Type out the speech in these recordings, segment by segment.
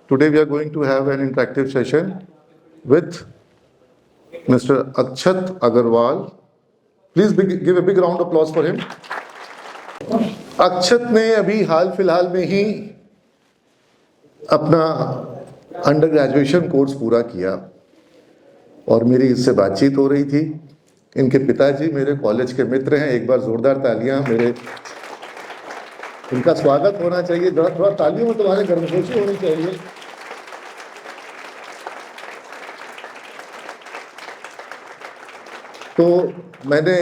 Today we are going to have an interactive session with Mr. Akshat Agarwal. Please give a big round of applause for him. अक्षत ने अभी हाल फिलहाल में ही अपना under graduation course पूरा किया और मेरी इससे बातचीत हो रही थी. इनके पिताजी मेरे कॉलेज के मित्र हैं. एक बार जोरदार तालियां मेरे इनका स्वागत होना चाहिए. थोड़ा तालियों में तुम्हारे घर में खुशी होनी चाहिए. तो मैंने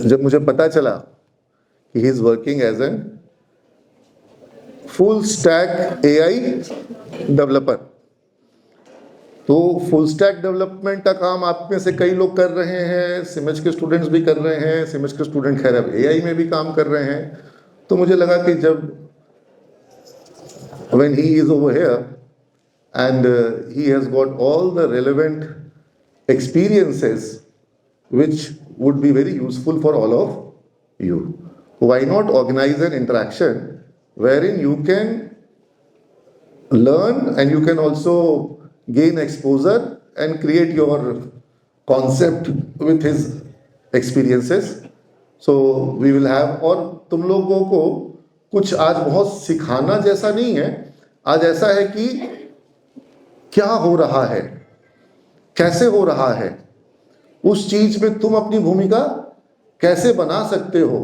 जब मुझे पता चला कि he is working as an full stack AI developer, तो फुल स्टैक डेवलपमेंट का काम आप में से कई लोग कर रहे हैं. सिमेज के स्टूडेंट्स भी कर रहे हैं. सिमेज के स्टूडेंट खैर अब एआई में भी काम कर रहे हैं. तो मुझे लगा कि जब when he is over here and he has got all the relevant experiences which would be very useful for all of you, why not organize an interaction wherein you can learn and you can also gain exposure and create your concept with his experiences. So we will have, और तुम लोगों को कुछ आज बहुत सिखाना जैसा नहीं है. आज ऐसा है कि क्या हो रहा है, कैसे हो रहा है, उस चीज में तुम अपनी भूमिका कैसे बना सकते हो,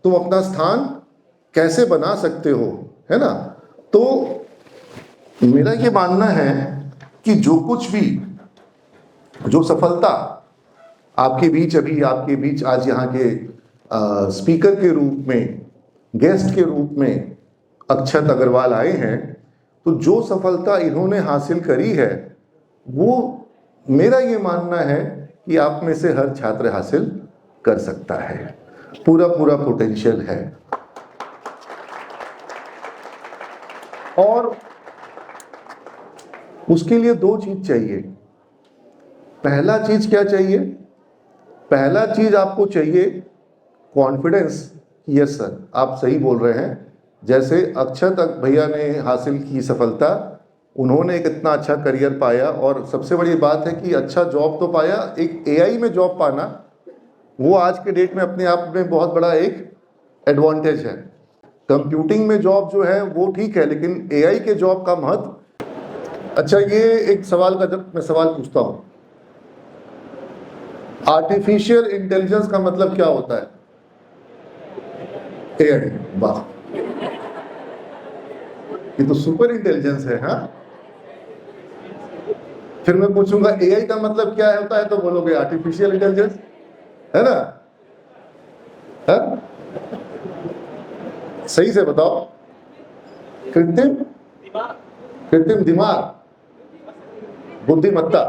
तुम अपना स्थान कैसे बना सकते हो, है ना. तो मेरा ये मानना है कि जो कुछ भी, जो सफलता आपके बीच आज यहाँ के स्पीकर के रूप में, गेस्ट के रूप में अक्षत अग्रवाल आए हैं, तो जो सफलता इन्होंने हासिल करी है वो मेरा ये मानना है कि आप में से हर छात्र हासिल कर सकता है. पूरा पोटेंशियल है. और उसके लिए दो चीज चाहिए. पहला चीज क्या चाहिए? पहला चीज आपको चाहिए कॉन्फिडेंस. यस सर, आप सही बोल रहे हैं. जैसे अक्षत भैया ने हासिल की सफलता, उन्होंने एक इतना अच्छा करियर पाया और सबसे बड़ी बात है कि अच्छा जॉब तो पाया. एक एआई में जॉब पाना वो आज के डेट में अपने आप में बहुत बड़ा एक एडवांटेज है. कंप्यूटिंग में जॉब जो है वो ठीक है, लेकिन एआई के जॉब का महत्व. अच्छा, ये एक सवाल का जब मैं सवाल पूछता हूं, आर्टिफिशियल इंटेलिजेंस का मतलब क्या होता है? एआई. वाह, ये तो सुपर इंटेलिजेंस है. हाँ, फिर मैं पूछूंगा एआई का मतलब क्या होता है, तो बोलोगे आर्टिफिशियल इंटेलिजेंस, है ना. हाँ? सही से बताओ. कृत्रिम दिमाग, बुद्धिमत्ता.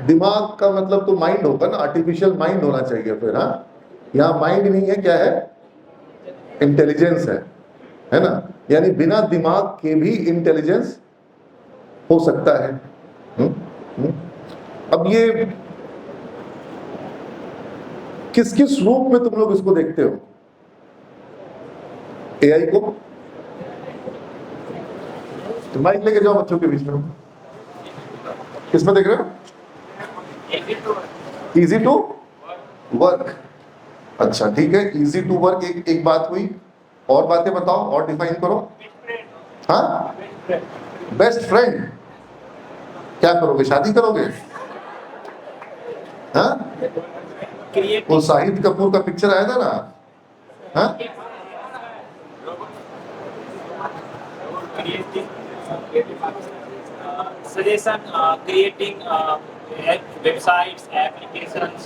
दिमाग का मतलब तो माइंड होगा ना, आर्टिफिशियल माइंड होना चाहिए फिर. हाँ, यहाँ माइंड नहीं है, क्या है? इंटेलिजेंस है ना. यानी बिना दिमाग के भी इंटेलिजेंस हो सकता है. अब ये किस किस रूप में तुम लोग इसको देखते हो एआई को? तो माइक लेके जाओ बच्चों के बीच में. किसमें देख रहे हो? Easy to work. अच्छा ठीक है, इजी टू वर्क एक बात हुई. और बातें बताओ, और डिफाइन करो. हाँ, बेस्ट फ्रेंड. क्या करोगे, शादी करोगे? हाँ, वो शाहिद कपूर का पिक्चर आया था ना. हाँ, suggestion, creating websites, applications,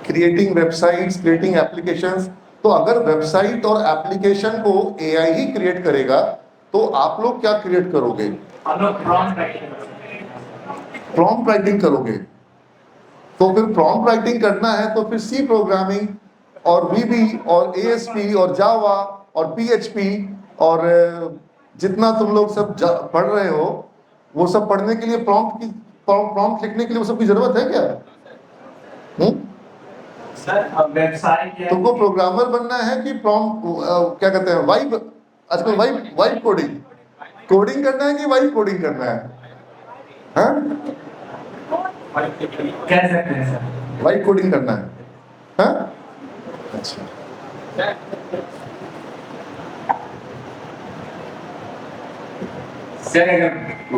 creating websites, creating applications. तो अगर वेबसाइट और एप्लीकेशन को एआई ही क्रिएट करेगा तो आप लोग क्या क्रिएट करोगे? प्रॉम्प्ट राइटिंग करोगे. तो फिर प्रॉम्प्ट राइटिंग करना है तो फिर सी प्रोग्रामिंग और वीबी और एएसपी और जावा और पीएचपी और जितना तुम लोग सब पढ़ रहे हो, वो सब पढ़ने के लिए प्रॉम्प्ट लिखने के लिए वो सब की जरूरत है क्या? सर वेबसाइट या तुमको प्रोग्रामर बनना है कि क्या कहते हैं वाइब, आजकल वाइब कोडिंग करना है कि वाइब कोडिंग करना है? हाँ, कह सकते हैं सर। वाइब कोडिंग करना है। हाँ, अच्छा। सर अगर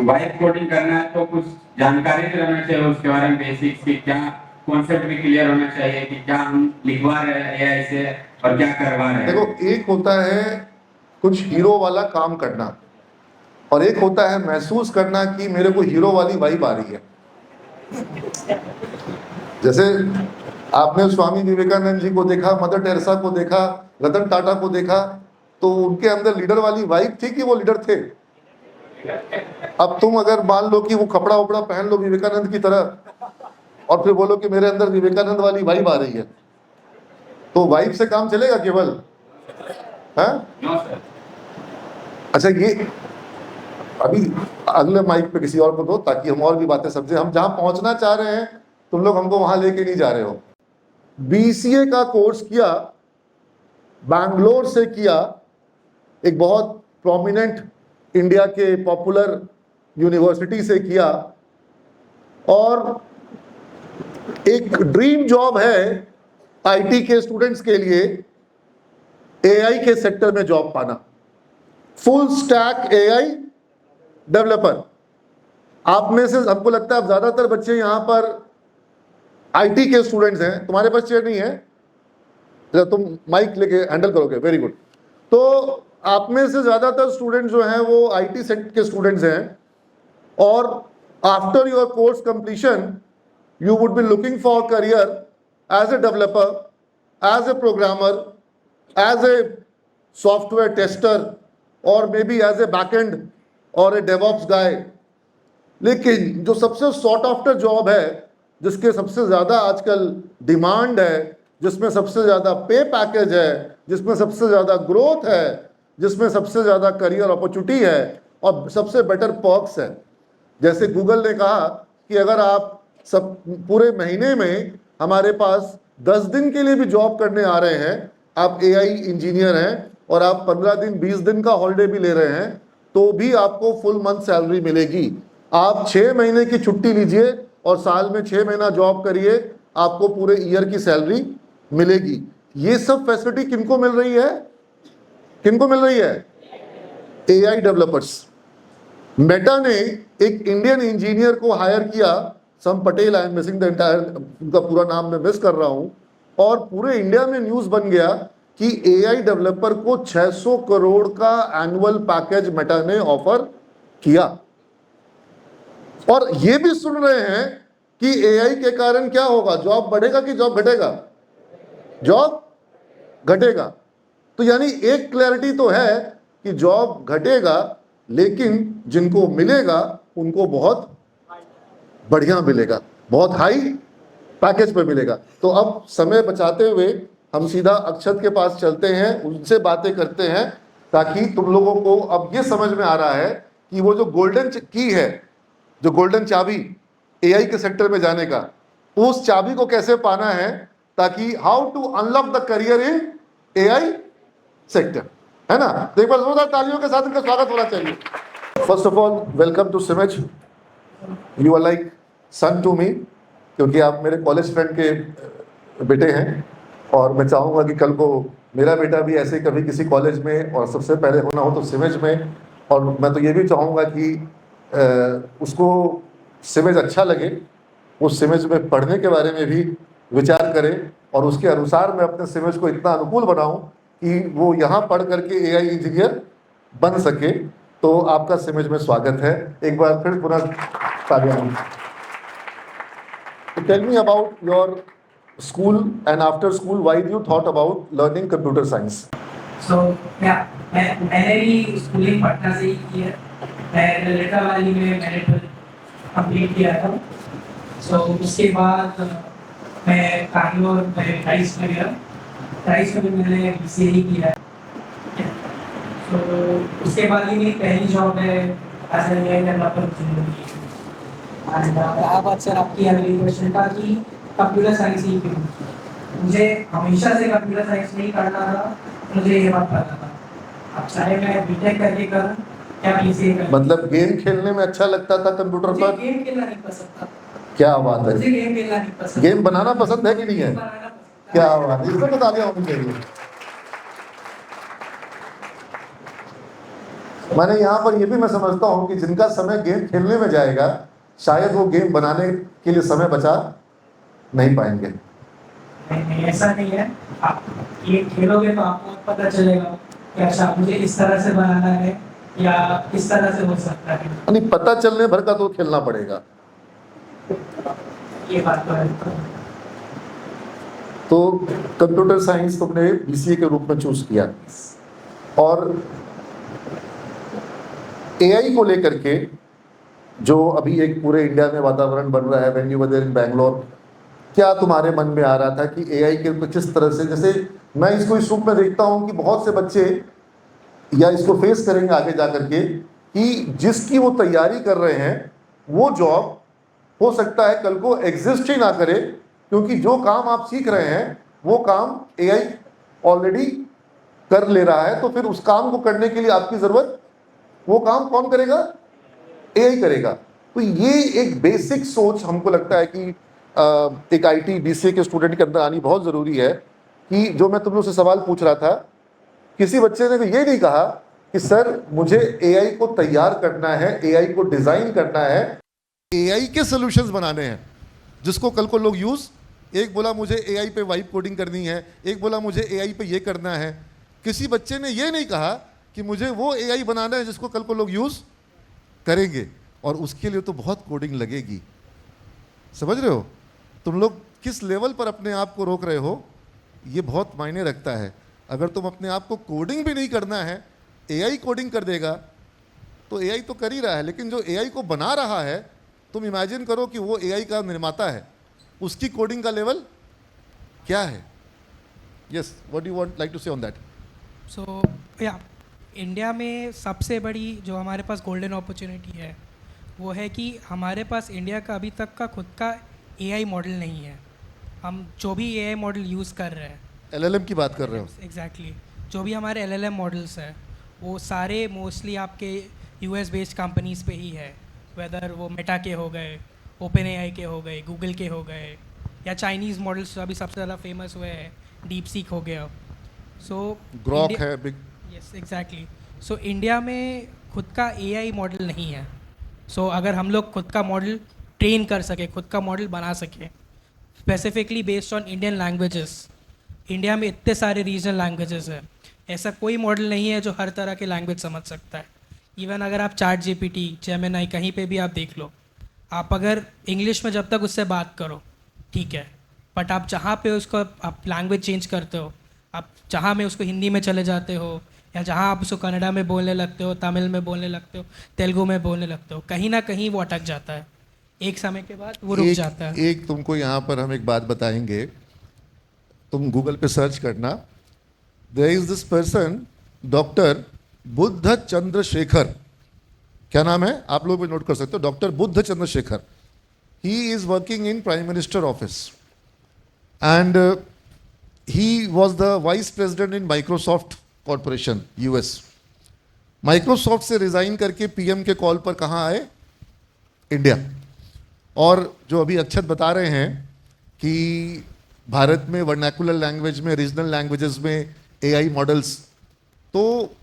वाइब कोडिंग करना है तो कुछ जानकारी भी रहना चाहिए उसके बारे में, बेसिक्स की क्या कॉन्सेप्ट भी क्लियर होना चाहिए कि क्या हम लिखवा रहे हैं एआई से और क्या करवा रहे हैं। देखो, एक होता है कुछ हीरो वाला काम करना और एक होता है महसूस करना कि मेरे को हीरो वाली वाइब आ रही है। जैसे आपने स्वामी विवेकानंद जी को देखा, मदर टेरेसा को देखा, रतन टाटा को देखा, तो उनके अंदर लीडर वाली वाइब थी कि वो लीडर थे। अब तुम अगर मान लो कि वो कपड़ा उपड़ा पहन लो विवेकानंद की तरह और फिर बोलो कि मेरे अंदर विवेकानंद वाली वाइब आ रही है, तो वाइब से काम चलेगा केवल? हाँ, अच्छा, ये अभी अगले माइक पे किसी और को दो ताकि हम और भी बातें समझे। हम जहां पहुंचना चाह रहे हैं तुम लोग हमको वहां लेके नहीं जा रहे हो। बीसीए का कोर्स किया, बैंगलोर से किया, एक बहुत प्रोमिनेंट इंडिया के पॉपुलर यूनिवर्सिटी से किया, और एक ड्रीम जॉब है आईटी के स्टूडेंट्स के लिए एआई के सेक्टर में जॉब पाना, फुल स्टैक एआई डेवलपर। आप में से हमको लगता है अब ज्यादातर बच्चे यहां पर आईटी के स्टूडेंट्स हैं। तुम्हारे पास चेयर नहीं है, तुम माइक लेके हैंडल करोगे, वेरी गुड। तो आप में से ज्यादातर स्टूडेंट जो हैं वो आईटी सेक्टर के स्टूडेंट्स हैं, और after your course completion you would be looking for career as a developer, as a programmer, as a software tester, or maybe as a backend or a DevOps guy. लेकिन जो सबसे sought after job है, जिसके सबसे ज़्यादा आजकल demand है, जिसमें सबसे ज़्यादा पे पैकेज है, जिसमें सबसे ज़्यादा ग्रोथ है, जिसमें सबसे ज़्यादा करियर अपॉर्चुनिटी है और सबसे बेटर पर्क्स है, जैसे गूगल ने कहा कि अगर आप सब पूरे महीने में हमारे पास 10 दिन के लिए भी जॉब करने आ रहे हैं, आप एआई इंजीनियर हैं और आप 15 दिन 20 दिन का हॉलिडे भी ले रहे हैं, तो भी आपको फुल मंथ सैलरी मिलेगी। आप 6 महीने की छुट्टी लीजिए और साल में 6 महीना जॉब करिए, आपको पूरे ईयर की सैलरी मिलेगी। ये सब फैसिलिटी किनको मिल रही है? किनको मिल रही है? AI developers. मेटा ने एक इंडियन इंजीनियर को हायर किया, some Patel, I am missing the entire, उनका पूरा नाम मैं मिस कर रहा हूं, और पूरे इंडिया में न्यूज बन गया कि एआई डेवलपर को 600 करोड़ का एनुअल पैकेज मेटा ने ऑफर किया। और ये भी सुन रहे हैं कि एआई के कारण क्या होगा, जॉब बढ़ेगा कि जॉब घटेगा? जॉब घटेगा। तो यानी एक क्लैरिटी तो है कि जॉब घटेगा, लेकिन जिनको मिलेगा उनको बहुत बढ़िया मिलेगा, बहुत हाई पैकेज पे मिलेगा। तो अब समय बचाते हुए हम सीधा अक्षत के पास चलते हैं, उनसे बातें करते हैं, ताकि तुम लोगों को अब ये समझ में आ रहा है कि वो जो गोल्डन की है, जो गोल्डन चाबी एआई के सेक्टर में जाने का, उस चाबी को कैसे पाना है, ताकि how to unlock the career in AI sector, है ना? तो एक बार जोरदार तालियों के साथ इनका स्वागत होना चाहिए। First of all welcome to CIMAGE, you are like son to me, क्योंकि आप मेरे कॉलेज फ्रेंड के बेटे हैं, और मैं चाहूँगा कि कल को मेरा बेटा भी ऐसे कभी किसी कॉलेज में, और सबसे पहले होना हो तो सिमेज में, और मैं तो ये भी चाहूँगा कि उसको सिमेज अच्छा लगे, उस सिमेज में पढ़ने के बारे में भी विचार करे, और उसके अनुसार मैं अपने सिमेज को इतना अनुकूल बनाऊँ कि वो यहाँ पढ़ करके एआई इंजीनियर बन सके। तो आपका सिमेज में स्वागत है, एक बार फिर पुनः तालियां। Tell me about your school, and after school why you thought about learning computer science? So yeah, मैंने भी स्कूलिंग पटना से ही की है। मैं ललिता वाली में मैंने कंप्लीट किया था। So उसके बाद मैं बैंगलोर में राइस में गया, राइस में मैंने बीसीए ही किया है। So उसके बाद ही मेरी पहली जॉब है एज एन एआई डेवलपर। अब सर आपकी अगली क्वेश्चन था कि कंप्यूटर साइंस ही क्यों? मुझे हमेशा से कंप्यूटर साइंस नहीं करना था, मुझे ये बात पता था। अब चाहे मैं बीटेक करके करूँ या बीसीए करूँ, मतलब गेम खेलने में अच्छा लगता था कंप्यूटर मुझे पर? गेम खेलना नहीं पसंद था। क्या बात मुझे है, गेम खेलना नहीं पसंद, गेम बनाना पसंद है कि नहीं है? बनाना पसंद था। क्या बात है, इसको बता दिया होनी चाहिए। मैंने यहाँ पर ये भी मैं समझता हूँ कि जिनका समय गेम खेलने में जाएगा, शायद वो गेम बनाने के लिए समय बचा नहीं पाएंगे। नहीं, ऐसा नहीं है। आप ये खेलोगे तो आपको पता चलेगा कि अच्छा मुझे इस तरह से बनाना है या इस तरह से हो सकता है। यानी पता चलने भर का तो खेलना पड़ेगा। ये बात तो है। तो कंप्यूटर साइंस तुमने बीसीए के रूप में चूज किया, और एआई को लेकर के जो अभी एक पूरे इंडिया में वातावरण बन रहा है, when you were there in Bangalore, क्या तुम्हारे मन में आ रहा था कि एआई के किस तरह से, जैसे मैं इसको इस रूप में देखता हूं कि बहुत से बच्चे या इसको फेस करेंगे आगे जा करके कि जिसकी वो तैयारी कर रहे हैं वो जॉब हो सकता है कल को एग्जिस्ट ही ना करे, क्योंकि जो काम आप सीख रहे हैं वो काम एआई ऑलरेडी कर ले रहा है। तो फिर उस काम को करने के लिए आपकी जरूरत, वो काम कौन करेगा? एआई करेगा। तो ये एक बेसिक सोच हमको लगता है कि एक आईटी बीसीए के स्टूडेंट के अंदर आनी बहुत जरूरी है। कि जो मैं तुम लोग से सवाल पूछ रहा था, किसी बच्चे ने तो ये नहीं कहा कि सर मुझे एआई को तैयार करना है, एआई को डिजाइन करना है, एआई के सॉल्यूशंस बनाने हैं जिसको कल को लोग यूज। एक बोला मुझे एआई पे वाइब कोडिंग करनी है, एक बोला मुझे एआई पे ये करना है। किसी बच्चे ने ये नहीं कहा कि मुझे वो एआई बनाना है जिसको कल को लोग यूज करेंगे, और उसके लिए तो बहुत कोडिंग लगेगी। समझ रहे हो? तुम लोग किस लेवल पर अपने आप को रोक रहे हो, ये बहुत मायने रखता है। अगर तुम अपने आप को कोडिंग भी नहीं करना है, एआई कोडिंग कर देगा, तो एआई तो कर ही रहा है, लेकिन जो एआई को बना रहा है, तुम इमेजिन करो कि वो एआई का निर्माता है, उसकी कोडिंग का लेवल क्या है। Yes, what do you want like to say on that? So या इंडिया में सबसे बड़ी जो हमारे पास गोल्डन अपॉर्चुनिटी है वो है कि हमारे पास इंडिया का अभी तक का खुद का एआई मॉडल नहीं है। हम जो भी एआई मॉडल यूज़ कर रहे हैं, एलएलएम की बात कर रहे हो? एग्जैक्टली जो भी हमारे एलएलएम मॉडल्स हैं वो सारे मोस्टली आपके यूएस बेस्ड कंपनीज पे ही है, वेदर वो मेटा के हो गए, ओपन एआई के हो गए, गूगल के हो गए, या चाइनीज़ मॉडल्स अभी सबसे ज़्यादा फेमस हुए हैं, डीप सीक हो गया। सो ग्रॉक है, big. Yes exactly. So India में खुद का एआई मॉडल नहीं है। सो अगर हम लोग खुद का मॉडल ट्रेन कर सके, खुद का मॉडल बना सके specifically based on Indian languages, India में इतने सारे रीजनल लैंग्वेजेस हैं, ऐसा कोई मॉडल नहीं है जो हर तरह के लैंग्वेज समझ सकता है। इवन अगर आप चैट जीपीटी, जेमिनी, कहीं पे भी आप देख लो, आप अगर इंग्लिश में जब तक उससे बात करो ठीक है, बट आप जहाँ पे उसको आप लैंग्वेज चेंज करते हो, आप जहाँ में उसको हिंदी में चले जाते हो, या जहाँ आप उसको कन्नड़ा में बोलने लगते हो, तमिल में बोलने लगते हो, तेलुगु में बोलने लगते हो, कहीं ना कहीं वो अटक जाता है, एक समय के बाद वो रुक जाता है। एक तुमको यहाँ पर हम एक बात बताएंगे, तुम गूगल पे सर्च करना, there is this person doctor Buddha Chandrashekhar, क्या नाम है आप लोग भी नोट कर सकते हो, doctor Buddha Chandrashekhar. He is working in prime minister office and he was the vice president in Microsoft corporation US. Microsoft से रिजाइन करके पीएम के कॉल पर कहाँ आए? इंडिया। और जो अभी अक्षत बता रहे हैं कि भारत में वर्नाकुलर लैंग्वेज में, रीजनल लैंग्वेजेस में एआई मॉडल्स, तो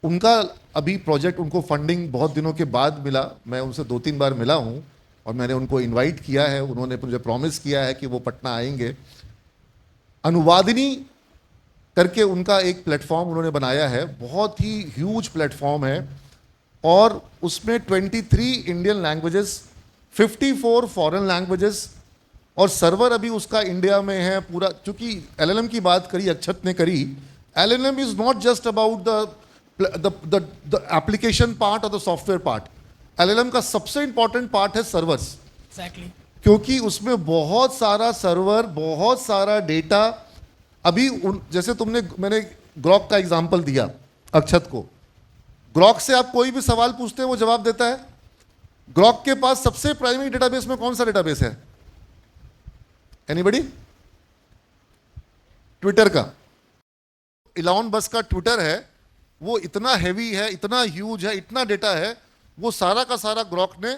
उनका अभी प्रोजेक्ट, उनको फंडिंग बहुत दिनों के बाद मिला। मैं उनसे 2-3 बार मिला हूँ और मैंने उनको इनवाइट किया है, उन्होंने मुझे प्रॉमिस किया है कि वो पटना आएंगे। अनुवादिनी करके उनका एक प्लेटफॉर्म उन्होंने बनाया है, बहुत ही ह्यूज प्लेटफॉर्म है, और उसमें 23 इंडियन लैंग्वेजेस, 54 फॉरेन लैंग्वेजेस, और सर्वर अभी उसका इंडिया में है पूरा। चूंकि एलएलएम की बात करी, अक्षत ने करी, LLM is not just about the application part और द सॉफ्टवेयर पार्ट। एलएलएम का सबसे इंपॉर्टेंट पार्ट है सर्वर्स, एग्जैक्टली, क्योंकि उसमें बहुत सारा सर्वर, बहुत सारा डेटा। अभी जैसे मैंने ग्रॉक का एग्जांपल दिया अक्षत को, ग्रॉक से आप कोई भी सवाल पूछते हैं वो जवाब देता है। ग्रॉक के पास सबसे प्राइमरी डेटाबेस में कौन सा डेटाबेस है? एनीबडी? ट्विटर का। इलॉन मस्क का ट्विटर है, वो इतना हैवी है, इतना ह्यूज है, इतना डेटा है, वो सारा का सारा ग्रॉक ने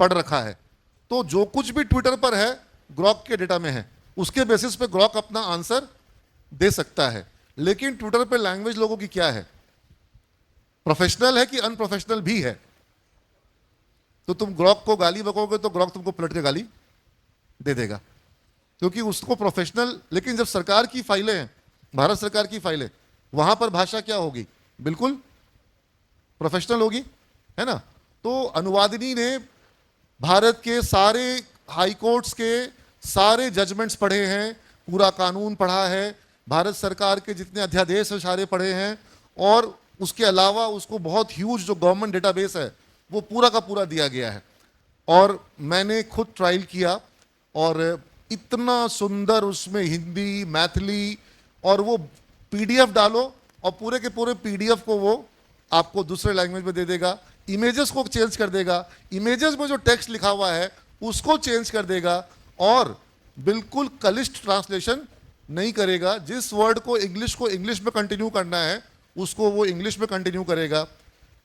पढ़ रखा है। तो जो कुछ भी ट्विटर पर है ग्रॉक के डेटा में है, उसके बेसिस पे ग्रॉक अपना आंसर दे सकता है। लेकिन ट्विटर पे लैंग्वेज लोगों की क्या है, प्रोफेशनल है कि अनप्रोफेशनल भी है। तो तुम ग्रॉक को गाली बकोगे तो ग्रॉक तुमको पलट के गाली दे देगा, क्योंकि उसको प्रोफेशनल। लेकिन जब सरकार की फाइलें हैं, भारत सरकार की फाइलें, वहां पर भाषा क्या होगी, बिल्कुल प्रोफेशनल होगी, है ना। तो अनुवादिनी ने भारत के सारे हाई कोर्ट्स के सारे जजमेंट्स पढ़े हैं, पूरा कानून पढ़ा है, भारत सरकार के जितने अध्यादेश हैं सारे पढ़े हैं, और उसके अलावा उसको बहुत ह्यूज जो गवर्नमेंट डेटाबेस है वो पूरा का पूरा दिया गया है। और मैंने खुद ट्रायल किया, और इतना सुंदर उसमें हिंदी, मैथिली, और वो पीडीएफ डालो और पूरे के पूरे पीडीएफ को वो आपको दूसरे लैंग्वेज में दे देगा, इमेजेस को चेंज कर देगा, इमेजेस में जो टेक्स्ट लिखा हुआ है उसको चेंज कर देगा, और बिल्कुल कलिष्ट ट्रांसलेशन नहीं करेगा। जिस वर्ड को इंग्लिश में कंटिन्यू करना है उसको वो इंग्लिश में कंटिन्यू करेगा।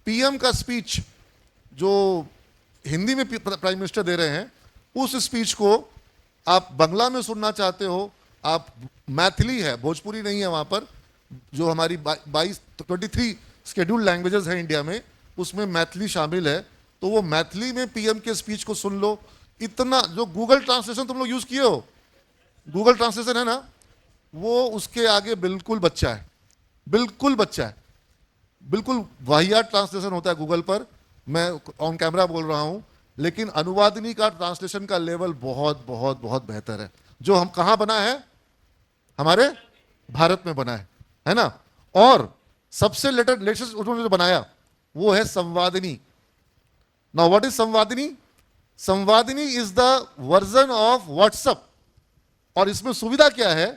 पीएम का स्पीच जो हिंदी में प्राइम मिनिस्टर दे रहे हैं, उस स्पीच को आप बंगला में सुनना चाहते हो, आप मैथिली है, भोजपुरी नहीं है वहाँ पर, जो हमारी 23 शेड्यूल्ड लैंग्वेजेस हैं इंडिया में, उसमें मैथिली शामिल है, तो वो मैथिली में पीएम के स्पीच को सुन लो। इतना जो गूगल ट्रांसलेशन तुम लोग यूज़ किए हो, गूगल ट्रांसलेशन है ना, वो उसके आगे बिल्कुल बच्चा है, बिल्कुल बच्चा है, बिल्कुल वाहियात ट्रांसलेशन होता है गूगल पर। मैं ऑन कैमरा बोल रहा हूँ, लेकिन अनुवादिनी का ट्रांसलेशन का लेवल बहुत बहुत बहुत बेहतर है। जो हम कहाँ बना है, हमारे भारत में बना है ना। और सबसे लेटेस्ट उन्होंने जो बनाया वो है Samvadini. Now what is Samvadini? Samvadini is the version of WhatsApp. और इसमें सुविधा क्या है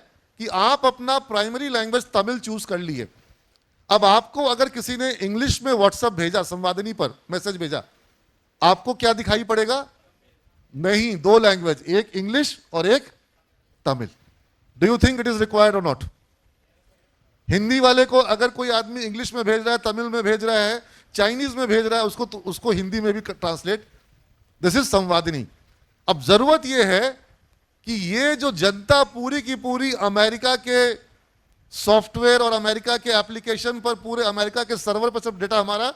कि आप अपना प्राइमरी लैंग्वेज तमिल चूज कर लिए। अब आपको अगर किसी ने इंग्लिश में व्हाट्सएप भेजा, संवादिनी पर मैसेज भेजा, आपको क्या दिखाई पड़ेगा? नहीं, दो लैंग्वेज, एक इंग्लिश और एक Tamil. Do you think it is required और नॉट? हिंदी वाले को अगर कोई आदमी इंग्लिश में भेज रहा है, तमिल में भेज रहा है, चाइनीज में भेज रहा है, उसको हिंदी में भी ट्रांसलेट। This is संवादिनी। अब जरूरत यह है कि ये जो जनता पूरी की पूरी अमेरिका के सॉफ्टवेयर और अमेरिका के एप्लीकेशन पर, पूरे अमेरिका के सर्वर पर सब डेटा हमारा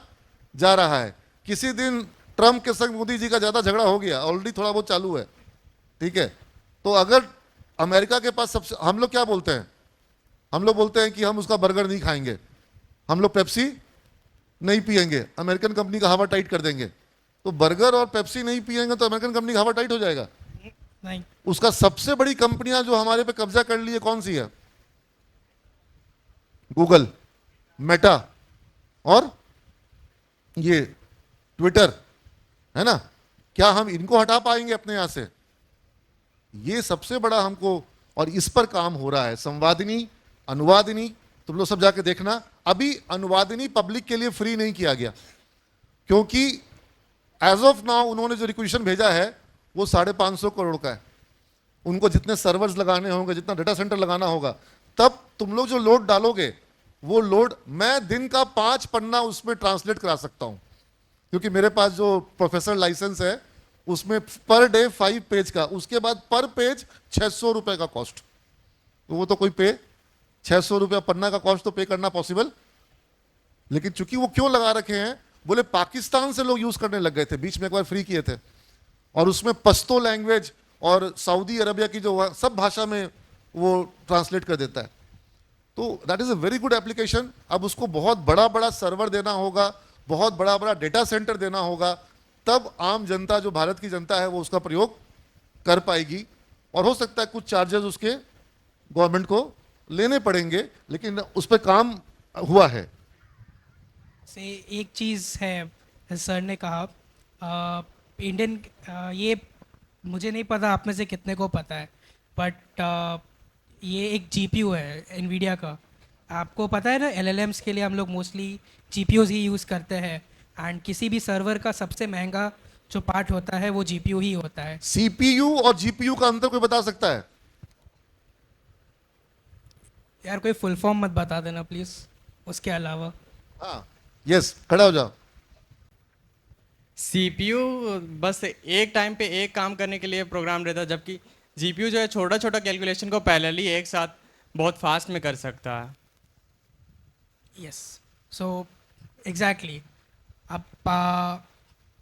जा रहा है। किसी दिन ट्रम्प के संग मोदी जी का ज्यादा झगड़ा हो गया, ऑलरेडी थोड़ा बहुत चालू है, ठीक है। तो अगर अमेरिका के पास सबसे, हम लोग क्या बोलते हैं, हम लोग बोलते हैं कि हम उसका बर्गर नहीं खाएंगे, हम लोग पेप्सी नहीं पिएंगे, अमेरिकन कंपनी का हवा टाइट कर देंगे। तो बर्गर और पेप्सी नहीं पिएंगे तो अमेरिकन कंपनी का हवा टाइट हो जाएगा? नहीं। उसका सबसे बड़ी कंपनियां जो हमारे पे कब्जा कर ली है कौन सी है? गूगल, मेटा और ये ट्विटर, है ना। क्या हम इनको हटा पाएंगे अपने यहां से? ये सबसे बड़ा हमको, और इस पर काम हो रहा है। संवादिनी, अनुवादिनी, तुम लोग सब जाके देखना। अभी अनुवादिनी पब्लिक के लिए फ्री नहीं किया गया, क्योंकि एज ऑफ नाउ उन्होंने जो रिक्वेशन भेजा है वो 550 करोड़ का है। उनको जितने सर्वर्स लगाने होंगे, जितना डेटा सेंटर लगाना होगा, तब तुम लोग जो लोड डालोगे वो लोड मैं दिन का 5 पन्ना उसमें ट्रांसलेट करा सकता हूं, क्योंकि मेरे पास जो प्रोफेसर लाइसेंस है उसमें पर डे 5 पेज का, उसके बाद पर पेज 600 रुपए का कॉस्ट। तो वो तो कोई पे 600 रुपया पन्ना का कॉस्ट तो पे करना पॉसिबल। लेकिन चूंकि वो क्यों लगा रखे हैं, बोले पाकिस्तान से लोग यूज करने लग गए थे, बीच में एक बार फ्री किए थे, और उसमें पश्तो लैंग्वेज और सऊदी अरबिया की जो सब भाषा में वो ट्रांसलेट कर देता है। तो that is a very good application. अब उसको बहुत बड़ा बड़ा सर्वर देना होगा, बहुत बड़ा बड़ा डेटा सेंटर देना होगा, तब आम जनता जो भारत की जनता है वो उसका प्रयोग कर पाएगी। और हो सकता है कुछ चार्जेस उसके गवर्नमेंट को लेने पड़ेंगे, लेकिन उस पर काम हुआ है। से एक चीज़ है, सर ने कहा इंडियन, ये मुझे नहीं पता आप में से कितने को पता है, बट ये एक जीपीयू है एनवीडिया का। आपको पता है ना, एलएलएम्स के लिए हम लोग मोस्टली जीपीयूज ही यूज़ करते हैं, एंड किसी भी सर्वर का सबसे महंगा जो पार्ट होता है वो जीपीयू ही होता है। सीपीयू और जीपीयू का अंतर कोई बता सकता है? यार कोई फुल फॉर्म मत बता देना प्लीज़, उसके अलावा। हाँ, यस, खड़ा हो जाओ। सीपीयू बस एक टाइम पे एक काम करने के लिए प्रोग्राम रहता है, जबकि जीपीयू जो है छोटा छोटा कैलकुलेशन को पैरेलली एक साथ बहुत फास्ट में कर सकता है। Yes, so exactly. अब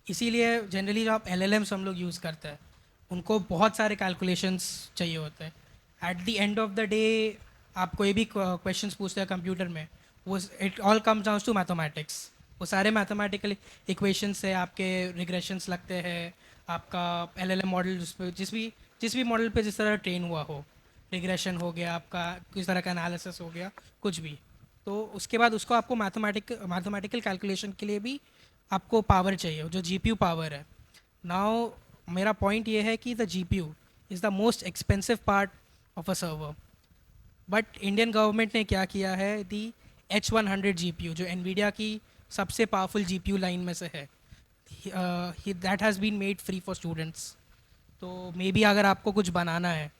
इसीलिए जनरली जो आप LLMs हम लोग यूज़ करते हैं, उनको बहुत सारे कैलकुलेशंस चाहिए होते हैं। At the end of the day आप कोई भी क्वेश्चंस पूछते हैं कंप्यूटर में, वो it all comes down to mathematics. वो सारे मैथमेटिकल इक्वेशन से आपके रिग्रेशंस लगते हैं, आपका LLM मॉडल जिस भी मॉडल पे जिस तरह ट्रेन हुआ हो, रिग्रेशन हो गया आपका, किस तरह का एनालिसिस हो गया, कुछ भी, तो उसके बाद उसको आपको मैथमेटिकल कैलकुलेशन के लिए भी आपको पावर चाहिए, जो GPU पावर है। नाउ मेरा पॉइंट ये है कि the GPU is the most expensive part of a server, but Indian government ने क्या किया है, दी H100 GPU जो NVIDIA की सबसे पावरफुल GPU लाइन में से है, that has been made free for students. तो मे बी अगर आपको कुछ बनाना है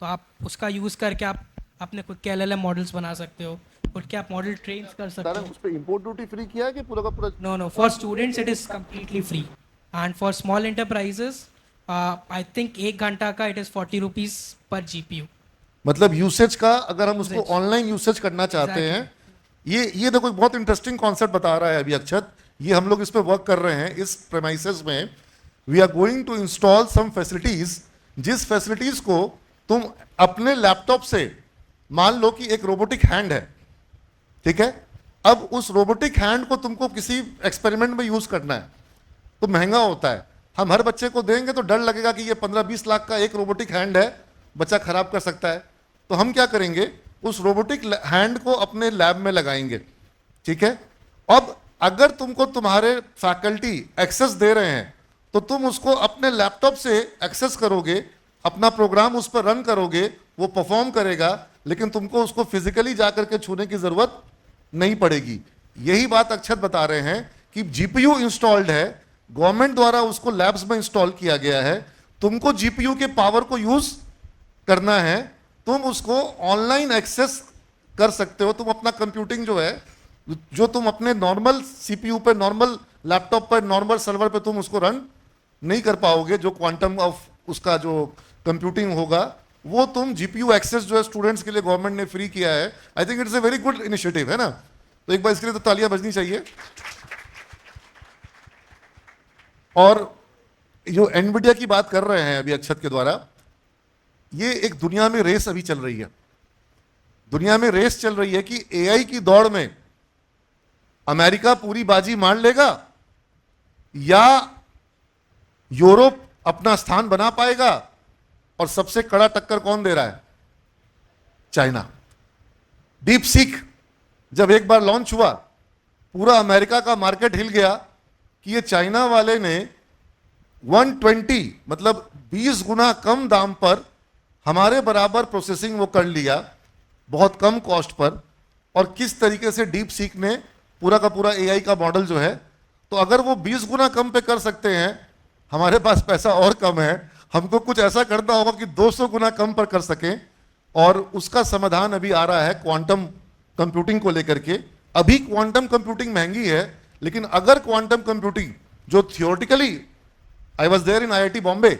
तो आप उसका यूज़ करके आप अपने खुद के LLM मॉडल्स बना सकते हो, खुद के आप मॉडल ट्रेन कर सकते तारा हो। उस पे इंपोर्ट ड्यूटी फ्री किया है कि पूरा का पूरा? No, for students it is completely free, and for small enterprises, I think 1 घंटा का it is 40 rupees per GPU. मतलब यूसेज का, अगर हम उसको Usage. ऑनलाइन यूसेज करना चाहते Exactly. हैं, ये देखो एक बहुत इंटरेस्टिंग कॉन्सेप्ट बता रहा है अभी अक्षत। ये हम लोग इस पे वर्क कर रहे हैं इस प्रेमाइसेस में। We are going to install some facilities, जिस फैसिलिटीज को तुम अपने लैपटॉप से, मान लो कि एक रोबोटिक हैंड है, ठीक है, अब उस रोबोटिक हैंड को तुमको किसी एक्सपेरिमेंट में यूज करना है तो महंगा होता है। हम हर बच्चे को देंगे तो डर लगेगा कि ये 15-20 लाख का एक रोबोटिक हैंड है, बच्चा खराब कर सकता है। तो हम क्या करेंगे, उस रोबोटिक हैंड को अपने लैब में लगाएंगे, ठीक है। अब अगर तुमको तुम्हारे फैकल्टी एक्सेस दे रहे हैं तो तुम उसको अपने लैपटॉप से एक्सेस करोगे, अपना प्रोग्राम उस पर रन करोगे, वो परफॉर्म करेगा, लेकिन तुमको उसको फिजिकली जाकर के छूने की जरूरत नहीं पड़ेगी। यही बात अक्षत बता रहे हैं कि जीपीयू इंस्टॉल्ड है, गवर्नमेंट द्वारा उसको लैब्स में इंस्टॉल किया गया है, तुमको जीपीयू के पावर को यूज करना है, तुम उसको ऑनलाइन एक्सेस कर सकते हो। तुम अपना कंप्यूटिंग जो है, जो तुम अपने नॉर्मल सीपीयू पे, नॉर्मल लैपटॉप पर, नॉर्मल सर्वर पे तुम उसको रन नहीं कर पाओगे, जो क्वांटम ऑफ उसका जो कंप्यूटिंग होगा वो तुम जीपीयू एक्सेस जो है स्टूडेंट्स के लिए गवर्नमेंट ने फ्री किया है। I think it's a very good initiative, है ना। तो एक बार इसके लिए तो तालियां बजनी चाहिए। और जो एनवीडिया की बात कर रहे हैं अभी अक्षत के द्वारा, ये एक दुनिया में रेस अभी चल रही है, दुनिया में रेस चल रही है कि एआई की दौड़ में अमेरिका पूरी बाजी मार लेगा या यूरोप अपना स्थान बना पाएगा। और सबसे कड़ा टक्कर कौन दे रहा है? चाइना। डीप सीक जब एक बार लॉन्च हुआ, पूरा अमेरिका का मार्केट हिल गया कि ये चाइना वाले ने 120 मतलब 20 गुना कम दाम पर हमारे बराबर प्रोसेसिंग वो कर लिया, बहुत कम कॉस्ट पर। और किस तरीके से डीप सीक ने पूरा का पूरा एआई का मॉडल जो है, तो अगर वो 20 गुना कम पे कर सकते हैं, हमारे पास पैसा और कम है, हमको कुछ ऐसा करना होगा कि 200 गुना कम पर कर सकें। और उसका समाधान अभी आ रहा है क्वांटम कंप्यूटिंग को लेकर के। अभी क्वांटम कंप्यूटिंग महंगी है, लेकिन अगर क्वांटम कंप्यूटिंग जो theoretically, I was there in IIT Bombay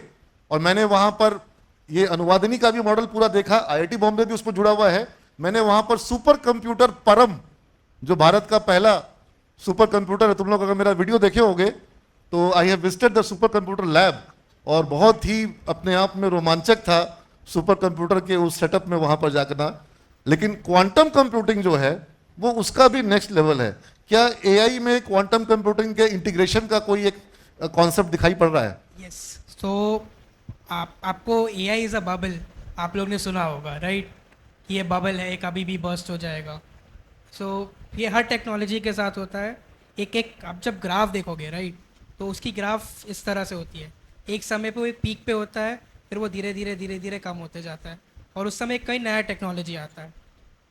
और मैंने वहां पर ये अनुवादिनी का भी मॉडल पूरा देखा, IIT बॉम्बे भी उस पर जुड़ा हुआ है। मैंने वहां पर सुपर कंप्यूटर परम, जो भारत का पहला सुपर कंप्यूटर है, तुम लोग अगर मेरा वीडियो देखे होंगे तो I have visited the super computer lab, और बहुत ही अपने आप में रोमांचक था सुपर कंप्यूटर के उस सेटअप में वहां पर जाना। लेकिन क्वांटम कंप्यूटिंग जो है वो उसका भी नेक्स्ट लेवल है। क्या एआई में क्वांटम कंप्यूटिंग के इंटीग्रेशन का कोई एक कॉन्सेप्ट दिखाई पड़ रहा है? यस, तो आपको AI इज़ अ बबल, आप लोग ने सुना होगा, राइट? ये बबल है, कभी भी बर्स्ट हो जाएगा। सो ये हर टेक्नोलॉजी के साथ होता है। एक आप जब ग्राफ देखोगे, राइट, तो उसकी ग्राफ इस तरह से होती है। एक समय पे वो एक पीक पे होता है, फिर वो धीरे धीरे कम होते जाता है, और उस समय कई नया टेक्नोलॉजी आता है।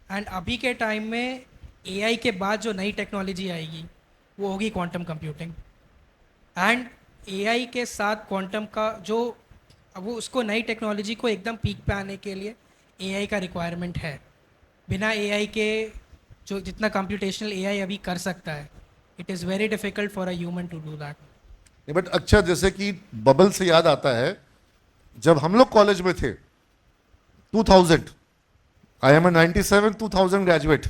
एंड अभी के टाइम में AI के बाद जो नई टेक्नोलॉजी आएगी वो होगी क्वांटम कंप्यूटिंग। एंड AI के साथ क्वांटम का जो, वो उसको नई टेक्नोलॉजी को एकदम पीक पे आने के लिए AI का रिक्वायरमेंट है। बिना एआई के जो जितना कंप्यूटेशनल एआई अभी कर सकता है, it is very difficult for a human to do that. But अच्छा, जैसे कि बबल से याद आता है, जब हम लोग कॉलेज में थे 2000, आई एम 97 2000 ग्रेजुएट,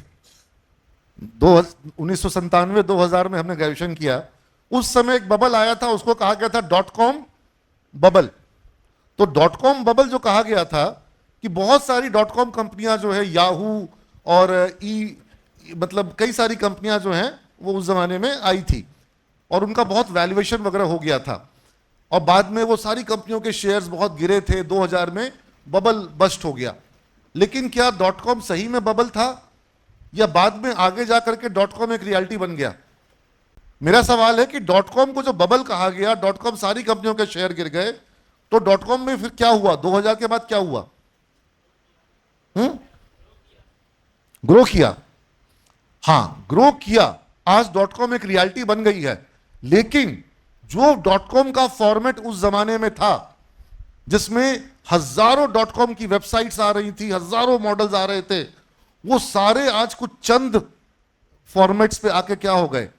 1997 2000 में हमने ग्रेजुएशन किया। उस समय एक बबल आया था, उसको कहा गया था .com बबल। तो .com बबल जो कहा गया था कि बहुत सारी .com कंपनियां जो है, याहू और मतलब कई सारी कंपनियां जो हैं वो उस जमाने में आई थी और उनका बहुत वैल्यूएशन वगैरह हो गया था और बाद में वो सारी कंपनियों के शेयर्स बहुत गिरे थे। 2000 में बबल बस्ट हो गया। लेकिन क्या .com सही में बबल था या बाद में आगे जाकर के .com एक रियलिटी बन गया? मेरा सवाल है कि .com को जो बबल कहा गया, .com सारी कंपनियों के शेयर गिर गए, तो .com में फिर क्या हुआ? 2000 के बाद क्या हुआ? ग्रो किया। हाँ, ग्रो किया। आज .com एक रियलिटी बन गई है। लेकिन जो .com का फॉर्मेट उस जमाने में था, जिसमें हजारों .com की वेबसाइट्स आ रही थी, हजारों मॉडल्स आ रहे थे, वो सारे आज कुछ चंद फॉर्मेट्स पे आके क्या हो गए?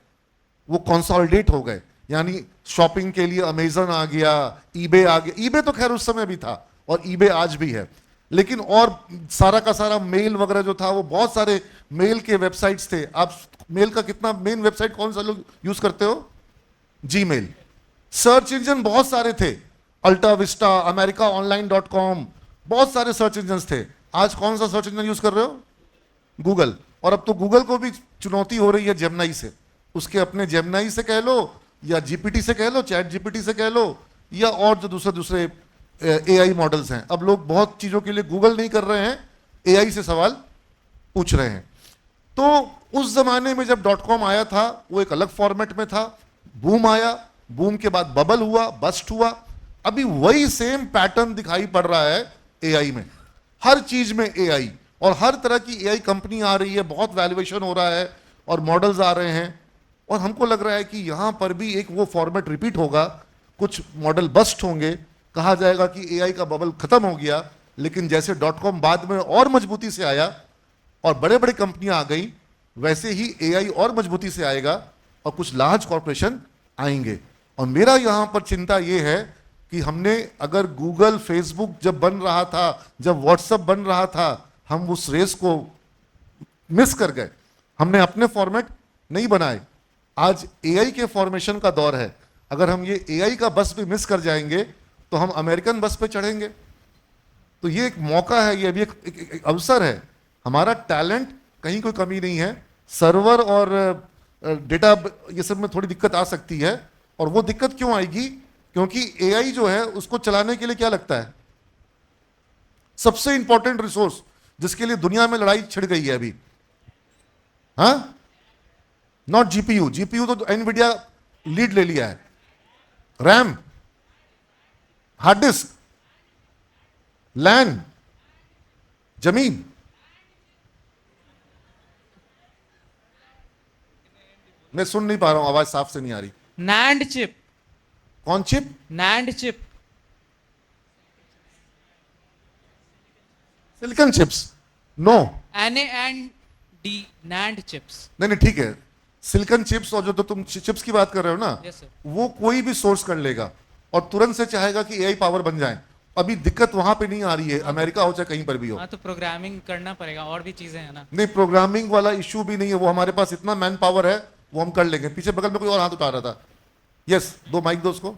वो कंसोलिडेट हो गए। यानी शॉपिंग के लिए अमेजन आ गया, ईबे आ गया। ईबे तो खैर उस समय भी था और ईबे आज भी है, लेकिन और सारा का सारा मेल वगैरह जो था, वो बहुत सारे मेल के वेबसाइट्स थे। आप मेल का कितना मेन वेबसाइट कौन सा लोग यूज करते हो? जीमेल। सर्च इंजन बहुत सारे थे, अल्टा विस्टा, अमेरिका ऑनलाइन .com, बहुत सारे सर्च इंजन थे। आज कौन सा सर्च इंजन यूज कर रहे हो? गूगल। और अब तो गूगल को भी चुनौती हो रही है जेमिनी से। उसके अपने जेमिनी से कह लो या जीपीटी से कह लो, चैट जीपीटी से कह लो, या और जो दूसरे दूसरे एआई मॉडल्स हैं। अब लोग बहुत चीजों के लिए गूगल नहीं कर रहे हैं, एआई से सवाल पूछ रहे हैं। तो उस जमाने में जब .com आया था, वो एक अलग फॉर्मेट में था। बूम आया, बूम के बाद बबल हुआ, बस्ट हुआ। अभी वही सेम पैटर्न दिखाई पड़ रहा है एआई में। हर चीज में एआई, और हर तरह की एआई कंपनी आ रही है, बहुत वैल्यूएशन हो रहा है और मॉडल्स आ रहे हैं। और हमको लग रहा है कि यहां पर भी एक वो फॉर्मेट रिपीट होगा, कुछ मॉडल बस्ट होंगे, कहा जाएगा कि एआई का बबल खत्म हो गया। लेकिन जैसे .com बाद में और मजबूती से आया और बड़े बड़े कंपनियां आ गई, वैसे ही एआई और मजबूती से आएगा और कुछ लार्ज कॉर्पोरेशन आएंगे। और मेरा यहां पर चिंता यह है कि हमने अगर गूगल, फेसबुक जब बन रहा था, जब व्हाट्सएप बन रहा था, हम उस रेस को मिस कर गए। हमने अपने फॉर्मेट नहीं बनाए। आज एआई के फॉर्मेशन का दौर है। अगर हम ये एआई का बस भी मिस कर जाएंगे तो हम अमेरिकन बस पे चढ़ेंगे। तो ये एक मौका है, ये भी एक अवसर है। हमारा टैलेंट कहीं कोई कमी नहीं है। सर्वर और डेटा ये सब में थोड़ी दिक्कत आ सकती है। और वो दिक्कत क्यों आएगी? क्योंकि एआई जो है उसको चलाने के लिए क्या लगता है? सबसे इंपॉर्टेंट रिसोर्स जिसके लिए दुनिया में लड़ाई छिड़ गई है अभी, हाँ, नॉट जीपीयू। जीपीयू तो एनवीडिया लीड ले लिया है। रैम, हार्ड डिस्क, लैन, जमीन। मैं सुन नहीं पा रहा हूं, आवाज साफ से नहीं आ रही। NAND chip. कौन chip? NAND chip. Silicon chips? No. NAND NAND chips. नहीं नहीं, ठीक है। सिलिकॉन चिप्स और जो तो तुम चिप्स की बात कर रहे हो ना, Yes, sir. वो कोई भी सोर्स कर लेगा और तुरंत से चाहेगा कि एआई पावर बन जाए। अभी दिक्कत वहां पे नहीं आ रही है, अमेरिका हो चाहे कहीं पर भी हो। हाँ, तो प्रोग्रामिंग करना पड़ेगा, और भी चीजें हैं ना। नहीं, प्रोग्रामिंग वाला इश्यू भी नहीं है। वो हमारे पास इतना मैन पावर है, वो हम कर लेंगे। पीछे बगल में कोई और हाथ उठा रहा था। यस, दो माइक दो उसको।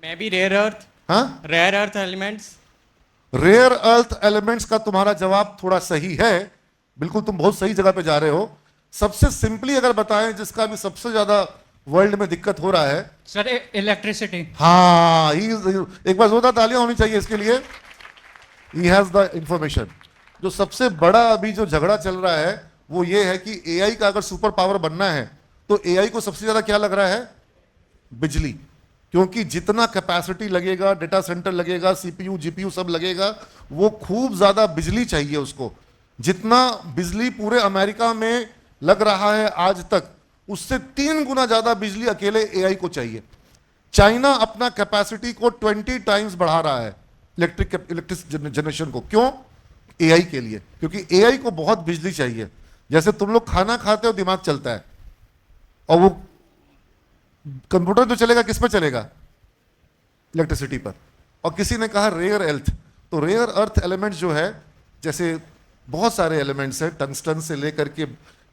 मैं भी रेयर अर्थ। हाँ, rare earth elements. Rare earth elements का तुम्हारा जवाब थोड़ा सही है। बिल्कुल, तुम बहुत सही जगह पे जा रहे हो। सबसे सिंपली अगर बताएं, जिसका भी सबसे ज्यादा वर्ल्ड में दिक्कत हो रहा है, सर, इलेक्ट्रिसिटी। हाँ, एक बार जोरदार तालियां होनी चाहिए इसके लिए। He has the information. जो सबसे बड़ा अभी जो झगड़ा चल रहा है वो ये है कि एआई का अगर सुपर पावर बनना है तो एआई को सबसे ज्यादा क्या लग रहा है? बिजली। क्योंकि जितना कैपेसिटी लगेगा, डेटा सेंटर लगेगा, सीपीयू जीपीयू सब लगेगा, वो खूब ज्यादा बिजली चाहिए उसको। जितना बिजली पूरे अमेरिका में लग रहा है आज तक, उससे 3 गुना ज्यादा बिजली अकेले एआई को चाहिए। चाइना अपना कैपेसिटी को 20 टाइम्स बढ़ा रहा है इलेक्ट्रिक जनरेशन को। क्यों? एआई के लिए, क्योंकि एआई को बहुत बिजली चाहिए। जैसे तुम लोग खाना खाते हो, दिमाग चलता है, और वो कंप्यूटर जो चलेगा किस पर चलेगा? इलेक्ट्रिसिटी पर। और किसी ने कहा रेयर अर्थ, तो रेयर अर्थ एलिमेंट जो है, जैसे बहुत सारे एलिमेंट्स हैं, टंगस्टन से लेकर के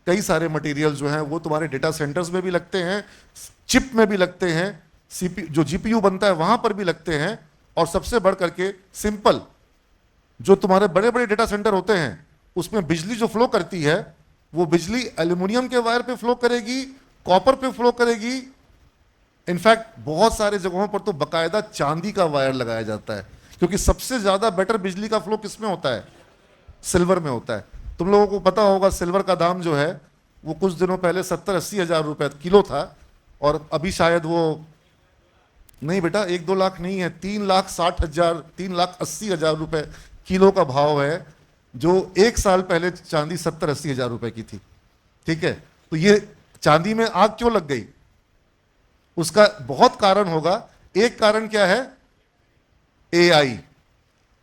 कई सारे मटेरियल जो हैं वो तुम्हारे डेटा सेंटर्स में भी लगते हैं, चिप में भी लगते हैं, जो जीपीयू बनता है वहां पर भी लगते हैं, और सबसे बढ़ करके सिंपल जो तुम्हारे बड़े बड़े डेटा सेंटर होते हैं उसमें बिजली जो फ्लो करती है वो बिजली एल्यूमिनियम के वायर पे फ्लो करेगी, कॉपर पे फ्लो करेगी। इनफैक्ट बहुत सारे जगहों पर तो बकायदा चांदी का वायर लगाया जाता है, क्योंकि सबसे ज्यादा बेटर बिजली का फ्लो किसमें होता है? सिल्वर में होता है। तुम लोगों को पता होगा सिल्वर का दाम जो है वो कुछ दिनों पहले 70-80 हज़ार रुपए किलो था, और अभी शायद वो नहीं बेटा 1-2 लाख नहीं है, 3,60,000 3,80,000 रुपए किलो का भाव है, जो एक साल पहले चांदी 70-80 हज़ार रुपए की थी। ठीक है, तो ये चांदी में आग क्यों लग गई? उसका बहुत कारण होगा। एक कारण क्या है? एआई।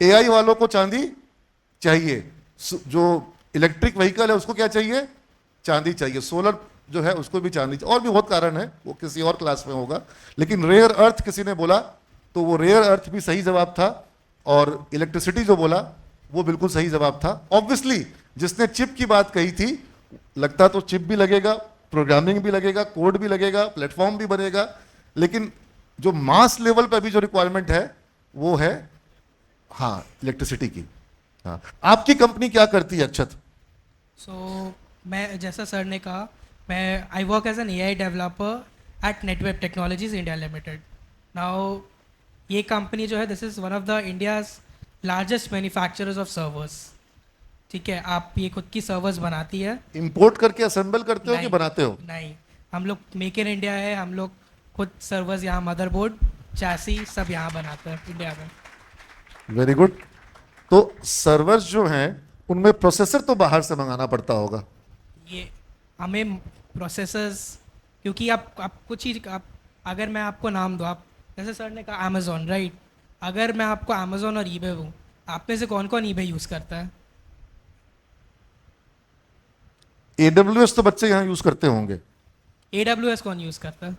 एआई वालों को चांदी चाहिए, जो इलेक्ट्रिक व्हीकल है उसको क्या चाहिए? चांदी चाहिए। सोलर जो है उसको भी चांदी चाहिए, और भी बहुत कारण है, वो किसी और क्लास में होगा। लेकिन रेयर अर्थ किसी ने बोला, तो वो रेयर अर्थ भी सही जवाब था, और इलेक्ट्रिसिटी जो बोला वो बिल्कुल सही जवाब था। ऑब्वियसली जिसने चिप की बात कही थी, लगता तो चिप भी लगेगा, प्रोग्रामिंग भी लगेगा, कोड भी लगेगा, प्लेटफॉर्म भी बनेगा, लेकिन जो मास लेवल पे अभी जो रिक्वायरमेंट है वो है हाँ इलेक्ट्रिसिटी की। हाँ, आपकी कंपनी क्या करती है अक्षत? मैं जैसा सर ने कहा, मैं I work as an AI developer at Netweb technologies India limited. Now ये कंपनी जो है, this is one of the India's largest manufacturers of servers. ठीक है, आप ये खुद की सर्वर्स बनाती है। इंपोर्ट करके असेंबल करते हो कि नहीं, बनाते हो? नहीं, हम लोग मेक इन इंडिया है, हम लोग खुद सर्वर्स यहाँ, मदरबोर्ड, चैसी सब यहाँ बनाते हैं इंडिया में। Very good. तो सर्वर्स जो हैं उनमें प्रोसेसर तो बाहर से मंगाना पड़ता होगा। ये हमें प्रोसेसर्स, क्योंकि आप कुछ चीज़ आप, अगर मैं आपको नाम दूँ, आप जैसे सर ने कहा अमेज़ॉन, राइट? अगर मैं आपको अमेज़ॉन और ईबे दूँ, आप में से कौन कौन ईबे यूज़ करता है? AWS तो बच्चे यहाँ यूज करते होंगे। AWS कौन यूज़ करता है?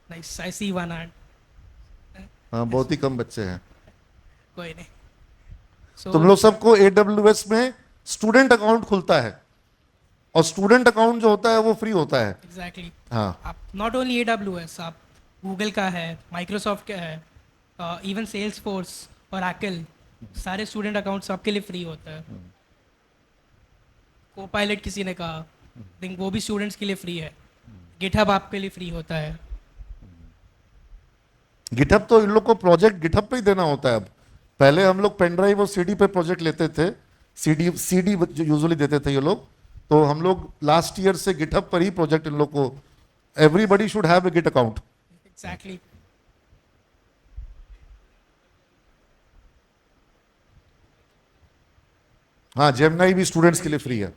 नाइस, आई सी वन हैंड। हाँ, बहुत ही कम बच्चे हैं। कोई नहीं। So, तुम लोग सबको AWS में स्टूडेंट अकाउंट खुलता है, और स्टूडेंट अकाउंट जो होता है वो फ्री होता है। एग्जैक्टली। हाँ, आप नॉट ओनली AWS, आप गूगल का है, माइक्रोसॉफ्ट का है, इवन सेल्स फोर्स और एप्पल, सारे स्टूडेंट अकाउंट्स आपके लिए फ्री होता है। कोपायलट किसी ने कहा, थिंक वो भी स्टूडेंट्स के लिए फ्री है। गिटहब आपके लिए फ्री होता है। गिटहब तो इन लोग को प्रोजेक्ट गिटहब पे ही देना होता है। अब पहले हम लोग पेन ड्राइव और सीडी पे प्रोजेक्ट लेते थे, सीडी जो यूजुअली देते थे ये लोग, तो हम लोग लास्ट ईयर से गिटहब पर ही प्रोजेक्ट इन लोग को, everybody should have a git account. Exactly. हाँ, जेमिनी भी स्टूडेंट्स के लिए फ्री है।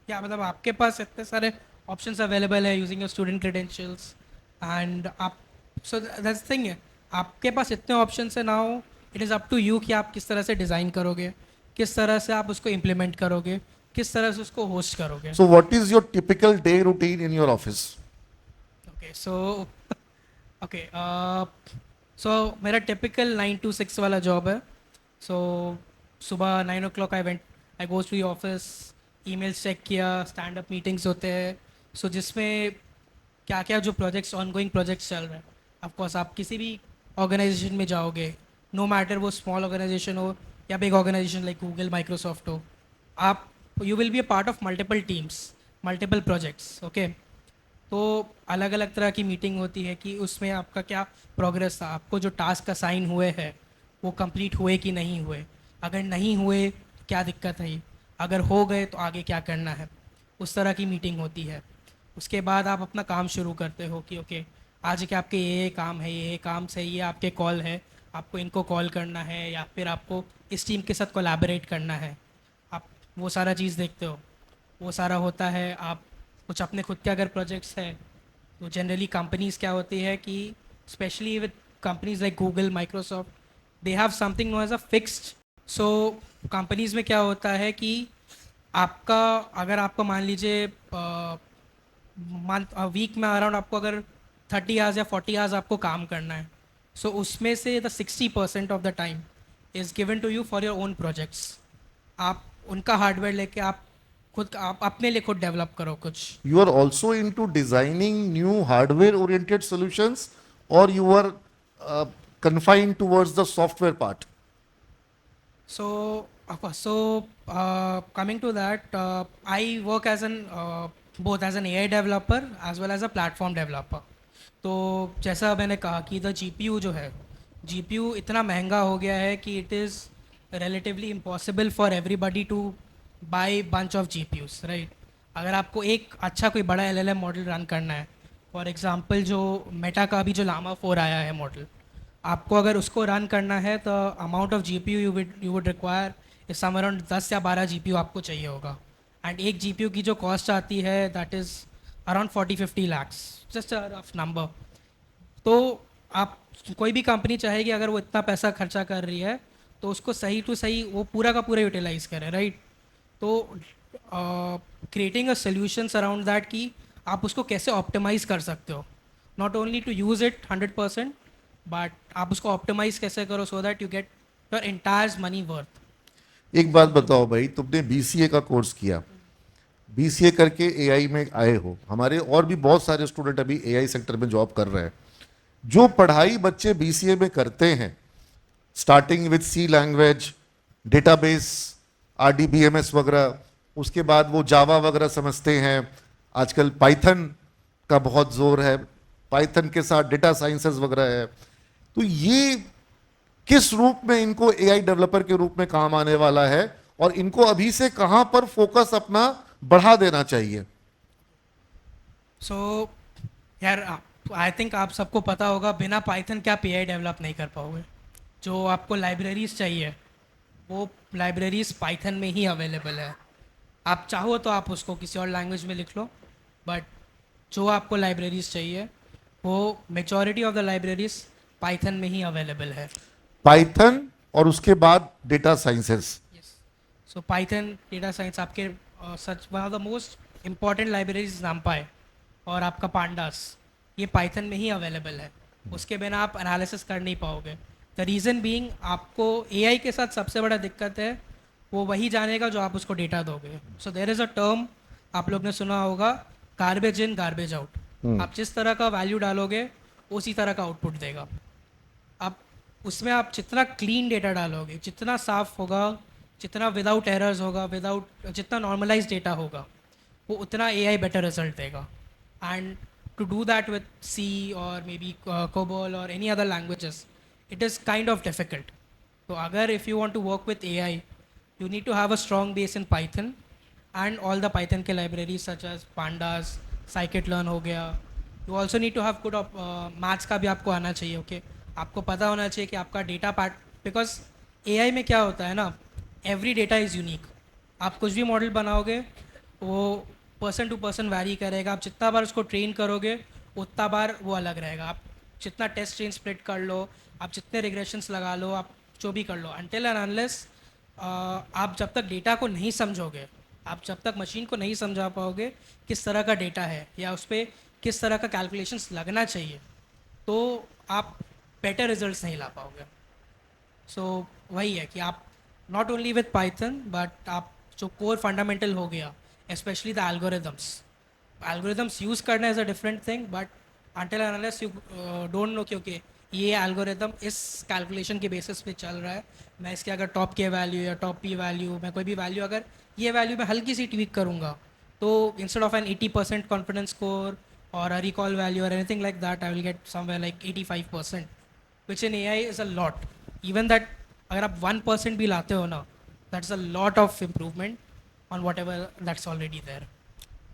क्या मतलब आपके पास इतने सारे ऑप्शंस अवेलेबल है using your student credentials, and आप, सो दैट्स थिंग है, आपके पास इतने ऑप्शंस है। Now it is up to you कि आप किस तरह से डिज़ाइन करोगे, किस तरह से आप उसको इम्प्लीमेंट करोगे, किस तरह से उसको होस्ट करोगे। So what is your typical day routine in your office? Okay, so मेरा टिपिकल 9 to 6 वाला जॉब है। सो सुबह 9 o'clock I goes to office, emails check किया, स्टैंड अप मीटिंग्स होते हैं, सो जिसमें क्या क्या जो प्रोजेक्ट्स, ऑनगोइंग प्रोजेक्ट्स चल रहे हैं। ऑफकोर्स आप किसी भी ऑर्गेनाइजेशन में जाओगे, नो मैटर वो स्मॉल ऑर्गेनाइजेशन हो या big organisation like Google, Microsoft हो, आप you will be a part of multiple teams, multiple projects. Okay, तो अलग अलग तरह की मीटिंग होती है कि उसमें आपका क्या प्रोग्रेस था, आपको जो टास्क असाइन हुए हैं वो कंप्लीट हुए कि नहीं हुए, अगर नहीं हुए तो क्या दिक्कत है, अगर हो गए तो आगे क्या करना है, उस तरह की मीटिंग होती है। उसके बाद आप अपना काम शुरू करते हो कि ओके आज के आपके ये काम है, ये काम से ये आपके कॉल है, आपको इनको कॉल करना है या फिर आपको इस टीम के साथ कोलैबोरेट करना है, आप वो सारा चीज़ देखते हो, वो सारा होता है। आप कुछ अपने खुद के अगर प्रोजेक्ट्स है तो जनरली कंपनीज़ क्या होती है कि specially with companies like Google, Microsoft, they have something known as a fixed. So companies में क्या होता है कि आपका अगर आपको मान लीजिए वीक में अराउंड आपको अगर 30 आवर्स या 40 आवर्स आपको काम करना है, सो उसमें से the 60% of the time is given to you for your own projects. आप उनका हार्डवेयर लेके आप अपने लिए खुद डेवलप करो कुछ. You are also into designing new hardware oriented solutions, or you are confined towards the software part? So coming to that, I work as an both as an AI developer as well as a platform developer. तो जैसा मैंने कहा कि the GPU जो है, GPU इतना महंगा हो गया है कि it is relatively impossible for everybody to buy bunch of GPUs, right? अगर आपको एक अच्छा कोई बड़ा LLM मॉडल रन करना है, फॉर एग्जांपल जो मेटा का भी जो लामा 4 आया है मॉडल, आपको अगर उसको रन करना है तो amount of GPU you would require is some around 10 या 12 GPU आपको चाहिए होगा. एंड एक GPU की जो कॉस्ट आती है that is around 40-50 lakhs, just a rough number. तो आप कोई भी कंपनी चाहेगी अगर वो इतना पैसा खर्चा कर रही है तो उसको सही टू सही वो पूरा का पूरा यूटिलाइज करे, राइट? तो creating a solutions around that कि आप उसको कैसे ऑप्टिमाइज़ कर सकते हो, not only to use it 100%, but आप उसको ऑप्टिमाइज कैसे करो so that you get your entire money worth. एक बात बताओ भाई, तुमने BCA का कोर्स किया, BCA करके AI में आए हो, हमारे और भी बहुत सारे स्टूडेंट अभी AI सेक्टर में जॉब कर रहे हैं. जो पढ़ाई बच्चे BCA में करते हैं, starting with C language, database, RDBMS वगैरह, उसके बाद वो जावा वगैरह समझते हैं. आजकल पाइथन का बहुत जोर है, पाइथन के साथ डेटा साइंसेस वगैरह है. तो ये किस रूप में इनको AI डेवलपर के रूप में काम आने वाला है, और इनको अभी से कहां पर फोकस अपना बढ़ा देना चाहिए? सो यार आई थिंक आप सबको पता होगा बिना पाइथन के आप AI डेवलप नहीं कर पाओगे. जो आपको लाइब्रेरीज चाहिए वो लाइब्रेरीज पाइथन में ही अवेलेबल है. आप चाहो तो आप उसको किसी और लैंग्वेज में लिख लो, बट जो आपको लाइब्रेरीज चाहिए वो majority of the libraries Python में ही अवेलेबल है. पाइथन और उसके बाद data sciences. So Python, data science आपके such one of the most important libraries NumPy और आपका पांडास, ये पाइथन में ही अवेलेबल है. उसके बिना आप एनालिसिस कर नहीं पाओगे. द रीज़न बीइंग आपको AI के साथ सबसे बड़ा दिक्कत है वो वही जानेगा जो आप उसको डेटा दोगे. So there is a term आप लोग ने सुना होगा, गार्बेज इन गार्बेज आउट. आप जिस तरह का वैल्यू डालोगे उसी तरह का आउटपुट देगा. अब उसमें आप जितना क्लीन डेटा डालोगे, जितना साफ होगा, जितना विदाउट एरर्स होगा, जितना नॉर्मलाइज डेटा होगा, वो उतना AI बेटर रिजल्ट देगा. And to do that with C और मे बी COBOL और any other languages, it is kind of difficult. So अगर if you want to work with AI, you need to have a strong base in Python and all the Python के libraries such as Pandas, scikit-learn हो गया. You also need to have good maths का भी आपको आना चाहिए. Okay, आपको पता होना चाहिए कि आपका डेटा पार्ट, बिकॉज AI में क्या होता है ना, एवरी डेटा इज़ यूनिक. आप कुछ भी मॉडल बनाओगे वो पर्सन टू पर्सन वैरी करेगा. आप जितना बार उसको ट्रेन करोगे उतना बार वो अलग रहेगा. आप जितना टेस्ट ट्रेन स्प्लिट कर लो, आप जितने रिग्रेशंस लगा लो, आप जो भी कर लो, अनटिल एंड अनलेस आप जब तक डेटा को नहीं समझोगे, आप जब तक मशीन को नहीं समझा पाओगे किस तरह का डेटा है या उस पर किस तरह का कैलकुलेशंस लगना चाहिए, तो आप बेटर रिजल्ट्स नहीं ला पाओगे. सो वही है कि आप not only with Python but आप जो कोर फंडामेंटल हो गया, स्पेशली द एल्गोरिदम्स यूज़ करना is a different thing, but until and unless you don't know कि okay, ये एल्गोरिदम इस कैलकुलेशन के बेसिस पे चल रहा है, मैं इसके अगर टॉप के वैल्यू या टॉप पी वैल्यू, मैं कोई भी वैल्यू अगर ये वैल्यू में हल्की सी ट्वीक करूँगा तो instead of an 80% confidence score और अ रिकॉल वैल्यू और anything like that, I will get somewhere like 85%, which in AI is a lot. Even that अगर आप 1% भी लाते हो ना, that's a lot of improvement on whatever that's already there.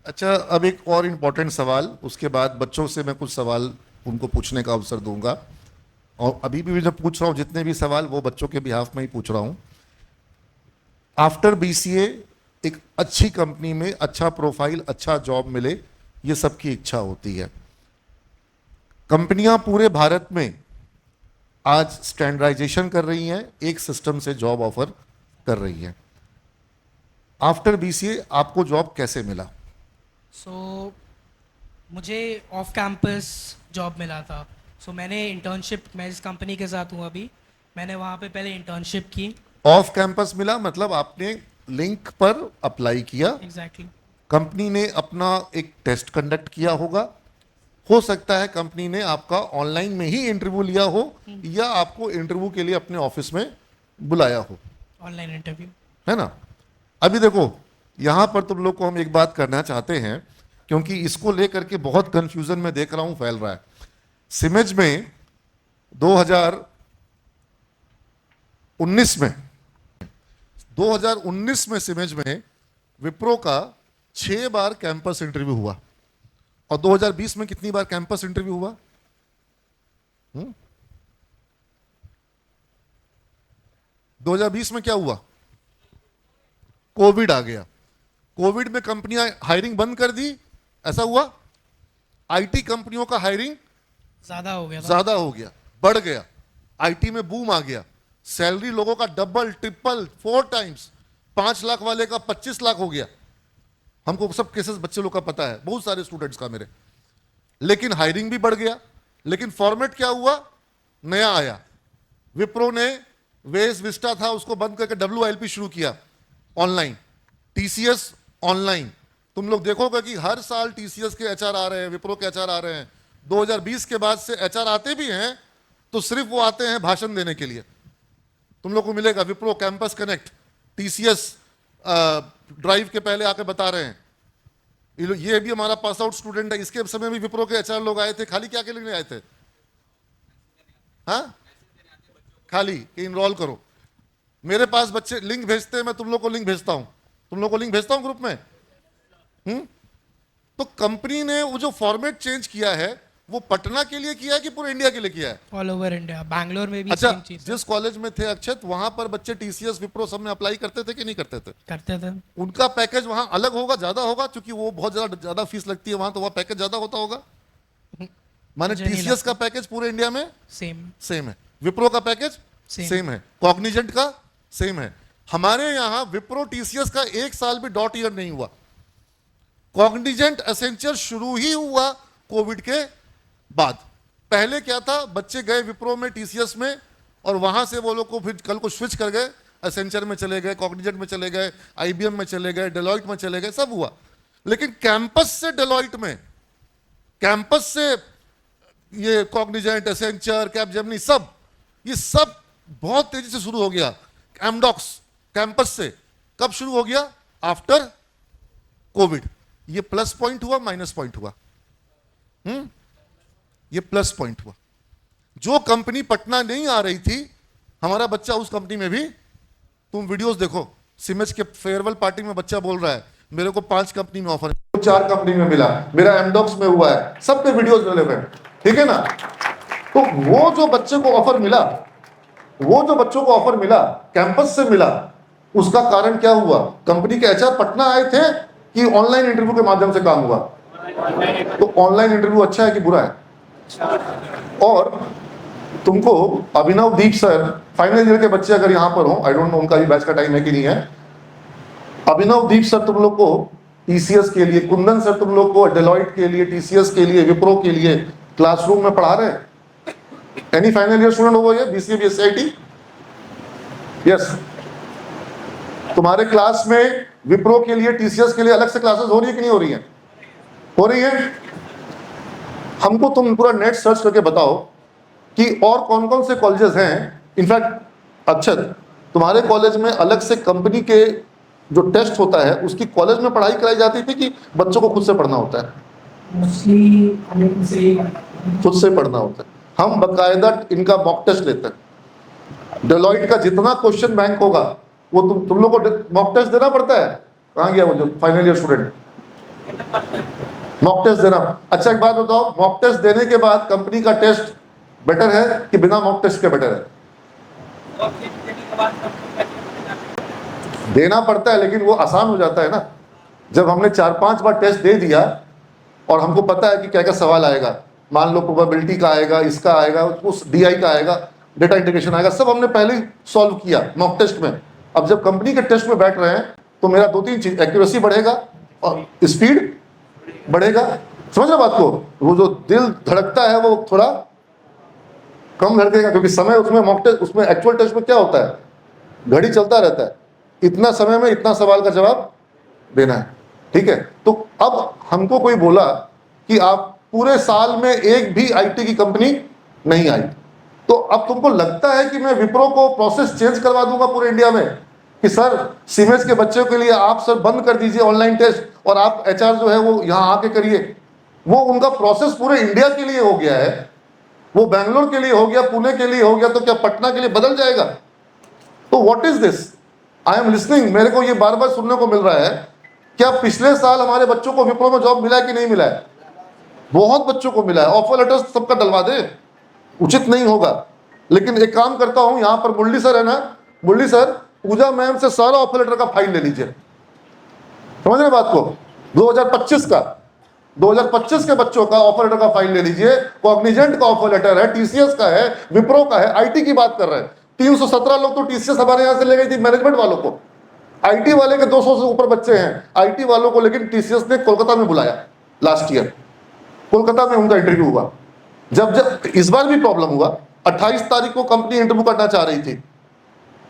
अच्छा, अब एक और इम्पोर्टेंट सवाल, उसके बाद बच्चों से मैं कुछ सवाल उनको पूछने का अवसर दूंगा. और अभी भी जब पूछ रहा हूँ जितने भी सवाल वो बच्चों के बिहाफ में ही पूछ रहा हूँ. आफ्टर BCA एक अच्छी कंपनी में अच्छा प्रोफाइल, अच्छा जॉब मिले, ये सबकी इच्छा होती है. कंपनियां पूरे भारत में आज स्टैंडर्डाइजेशन कर रही हैं, एक सिस्टम से जॉब ऑफर कर रही हैं। आफ्टर बीसीए आपको जॉब कैसे मिला? सो मुझे ऑफ कैंपस जॉब मिला था। सो मैंने इंटर्नशिप, मैं जिस कंपनी के साथ हूँ अभी, मैंने वहाँ पे पहले इंटर्नशिप की। ऑफ कैंपस मिला मतलब आपने लिंक पर अप्लाई किया, एग्जैक्टली। कंपनी ने अपना एक टेस्ट कंडक्ट किया होगा, हो सकता है कंपनी ने आपका ऑनलाइन में ही इंटरव्यू लिया हो या आपको इंटरव्यू के लिए अपने ऑफिस में बुलाया हो, ऑनलाइन इंटरव्यू। है ना। अभी देखो यहाँ पर तुम लोग को हम एक बात करना चाहते हैं, क्योंकि इसको लेकर के बहुत कंफ्यूजन में देख रहा हूँ फैल रहा है। सिमेज में 2019 में सिमेज में विप्रो का 6 बार कैंपस इंटरव्यू हुआ, और 2020 में कितनी बार कैंपस इंटरव्यू हुआ? 2020 में क्या हुआ? कोविड आ गया। कोविड में कंपनियां हायरिंग बंद कर दी, ऐसा हुआ। आईटी कंपनियों का हायरिंग ज़्यादा हो गया था। ज्यादा हो गया, बढ़ गया, आईटी में बूम आ गया, सैलरी लोगों का डबल ट्रिपल 4 टाइम्स, 5 लाख वाले का 25 लाख हो गया। हमको सब केसेस बच्चे लोग का पता है, बहुत सारे स्टूडेंट्स का मेरे। लेकिन हायरिंग भी बढ़ गया, लेकिन फॉर्मेट क्या हुआ? नया आया। विप्रो ने वेस विस्टा था उसको बंद करके WILP शुरू किया, ऑनलाइन। TCS online. तुम लोग देखोगे कि हर साल टीसीएस के एचआर आ रहे हैं, विप्रो के एचआर आ रहे हैं। 2020 के बाद से एचआर आते भी हैं तो सिर्फ वो आते हैं भाषण देने के लिए। तुम लोग को मिलेगा Wipro campus connect, TCS drive के पहले आके बता रहे हैं। ये भी हमारा पास आउट स्टूडेंट है, इसके समय भी विप्रो के एचआर लोग आए थे। खाली क्या के लिए आए थे? हाँ, खाली कि इनरोल करो। मेरे पास बच्चे लिंक भेजते हैं, मैं तुम लोग को लिंक भेजता हूं, तुम लोग को लिंक भेजता हूं ग्रुप में। तो कंपनी ने वो जो फॉर्मेट चेंज किया है वो पटना के लिए किया है कि पूरे इंडिया के लिए किया है? All over India. बैंगलोर में भी अच्छा, सेम चीज़ जिस कॉलेज में थे अक्षत, वहां पर बच्चे टीसीएस विप्रो सब में अप्लाई करते थे कि नहीं करते थे? करते थे। उनका पैकेज वहां अलग होगा, ज्यादा होगा, क्योंकि वो बहुत ज्यादा फीस लगती है वहां, तो वहां पैकेज ज्यादा होता होगा। माने मुझे नहीं टीसीएस का पैकेज पूरे इंडिया में सेम सेम है, विप्रो का पैकेज सेम है, कॉग्निजेंट का सेम है। हमारे यहाँ विप्रो टीसीएस का 1 साल भी डॉट ईयर नहीं हुआ। कॉग्निजेंट एसेंचर शुरू ही हुआ कोविड के बाद। पहले क्या था, बच्चे गए विप्रो में टीसीएस में, और वहां से वो लोग को फिर कल को स्विच कर गए, एसेंचर में चले गए, कॉग्निजेंट में चले गए, आईबीएम में चले गए, डेलॉइट में चले गए, सब हुआ। लेकिन कैंपस से डेलॉइट में, कैंपस से ये कॉग्निजेंट, एसेंचर, कैपजेमिनी, सब ये सब बहुत तेजी से शुरू हो गया। एमडॉक्स कैंपस से कब शुरू हो गया? After Covid. ये प्लस पॉइंट हुआ, माइनस पॉइंट हुआ? ये प्लस पॉइंट हुआ। जो कंपनी पटना नहीं आ रही थी, हमारा बच्चा उस कंपनी में भी, तुम वीडियोस देखो, सिमेज के फेयरवेल पार्टी में बच्चा बोल रहा है मेरे को 5 कंपनी में ऑफर, 4 कंपनी में मिला, मेरा एमडॉक्स में हुआ है, सबके वीडियोस रिलेवेंट, ठीक है ना। तो वो जो बच्चे को ऑफर मिला, वो जो बच्चों को ऑफर मिला कैंपस से मिला, उसका कारण क्या हुआ? कंपनी के एचआर पटना आए थे कि ऑनलाइन इंटरव्यू के माध्यम से काम हुआ? तो ऑनलाइन इंटरव्यू अच्छा है कि बुरा है? और तुमको अभिनव दीप सर, फाइनल ईयर के बच्चे अगर यहां पर हो, आई डोंट नो उनका भी बैच का टाइम है कि नहीं है, अभिनव दीप सर तुम लोग को टीसीएस के लिए, कुंदन सर तुम लोग को डेलॉइट के लिए, टीसीएस के लिए, विप्रो के लिए क्लासरूम में पढ़ा रहे हैं। एनी फाइनल ईयर स्टूडेंट हो गया बीसीए बीएसआईटी? यस। तुम्हारे क्लास में विप्रो के लिए, टीसीएस के लिए अलग से क्लासेस हो रही है कि नहीं हो रही है? हो रही है। हमको तुम पूरा नेट सर्च करके बताओ कि और कौन कौन से कॉलेजेस हैं। इनफैक्ट अक्षत, तुम्हारे कॉलेज में अलग से कंपनी के जो टेस्ट होता है उसकी कॉलेज में पढ़ाई कराई जाती थी कि बच्चों को खुद से पढ़ना होता है? खुद से पढ़ना होता है। हम बकायदा इनका मॉक टेस्ट लेते हैं। डेलॉइट का जितना क्वेश्चन बैंक होगा वो तुम लोग को मॉक टेस्ट देना पड़ता है। कहाँ गया वो जो final year student? Mock test देना। अच्छा एक बात बताओ, मॉक टेस्ट देने के बाद कंपनी का टेस्ट बेटर है कि बिना मॉक टेस्ट के बेटर है? देना पड़ता है, लेकिन वो आसान हो जाता है ना। जब हमने 4-5 बार टेस्ट दे दिया और हमको पता है कि क्या क्या सवाल आएगा, मान लो प्रोबेबिलिटी का आएगा, इसका आएगा, उस डीआई का आएगा, डेटा इंटीग्रेशन आएगा, सब हमने पहले ही सॉल्व किया मॉक टेस्ट में। अब जब कंपनी के टेस्ट में बैठ रहे हैं तो मेरा 2-3 चीज, एक्यूरेसी बढ़ेगा और स्पीड बढ़ेगा। समझ रहे बात को? वो जो दिल धड़कता है वो थोड़ा कम धड़केगा, क्योंकि समय उसमें मॉक टेस्ट, उसमें एक्चुअल टेस्ट में क्या होता है, घड़ी चलता रहता है, इतना समय में इतना सवाल का जवाब देना है, ठीक है। तो अब हमको कोई बोला कि आप पूरे साल में एक भी आईटी की कंपनी नहीं आई, तो अब तुमको लगता है कि मैं विप्रो को प्रोसेस चेंज करवा दूंगा पूरे इंडिया में कि सर सीमेंस के बच्चों के लिए आप सर बंद कर दीजिए ऑनलाइन टेस्ट और आप एचआर जो है वो यहाँ आके करिए। वो उनका प्रोसेस पूरे इंडिया के लिए हो गया है, वो बैंगलोर के लिए हो गया, पुणे के लिए हो गया, तो क्या पटना के लिए बदल जाएगा? तो what is this? I am listening, मेरे को ये बार बार सुनने को मिल रहा है। क्या पिछले साल हमारे बच्चों को विप्रो में जॉब मिला है कि नहीं मिला है? बहुत बच्चों को मिला है। ऑफर लेटर्स सबका डलवा दे, उचित नहीं होगा। लेकिन एक काम करता हूं, यहां पर मुरली सर है ना, मुरली सर पूजा मैम से सारा ऑफर लेटर का फाइल ले लीजिए। समझ रहे बात को? 2025 का, 2025 के बच्चों का ऑफर लेटर का फाइल ले लीजिए। कॉग्निजेंट का ऑफर लेटर है, टीसीएस का है, विप्रो का है, आईटी की बात कर रहे हैं। 317 लोग तो टीसीएस हमारे यहां से ले गई थी मैनेजमेंट वालों को। आईटी वाले के 200 से ऊपर बच्चे हैं आईटी वालों को, लेकिन टीसीएस ने कोलकाता में बुलाया लास्ट ईयर, कोलकाता में उनका इंटरव्यू हुआ। जब इस बार भी प्रॉब्लम हुआ, 28 तारीख को कंपनी इंटरव्यू करना चाह रही थी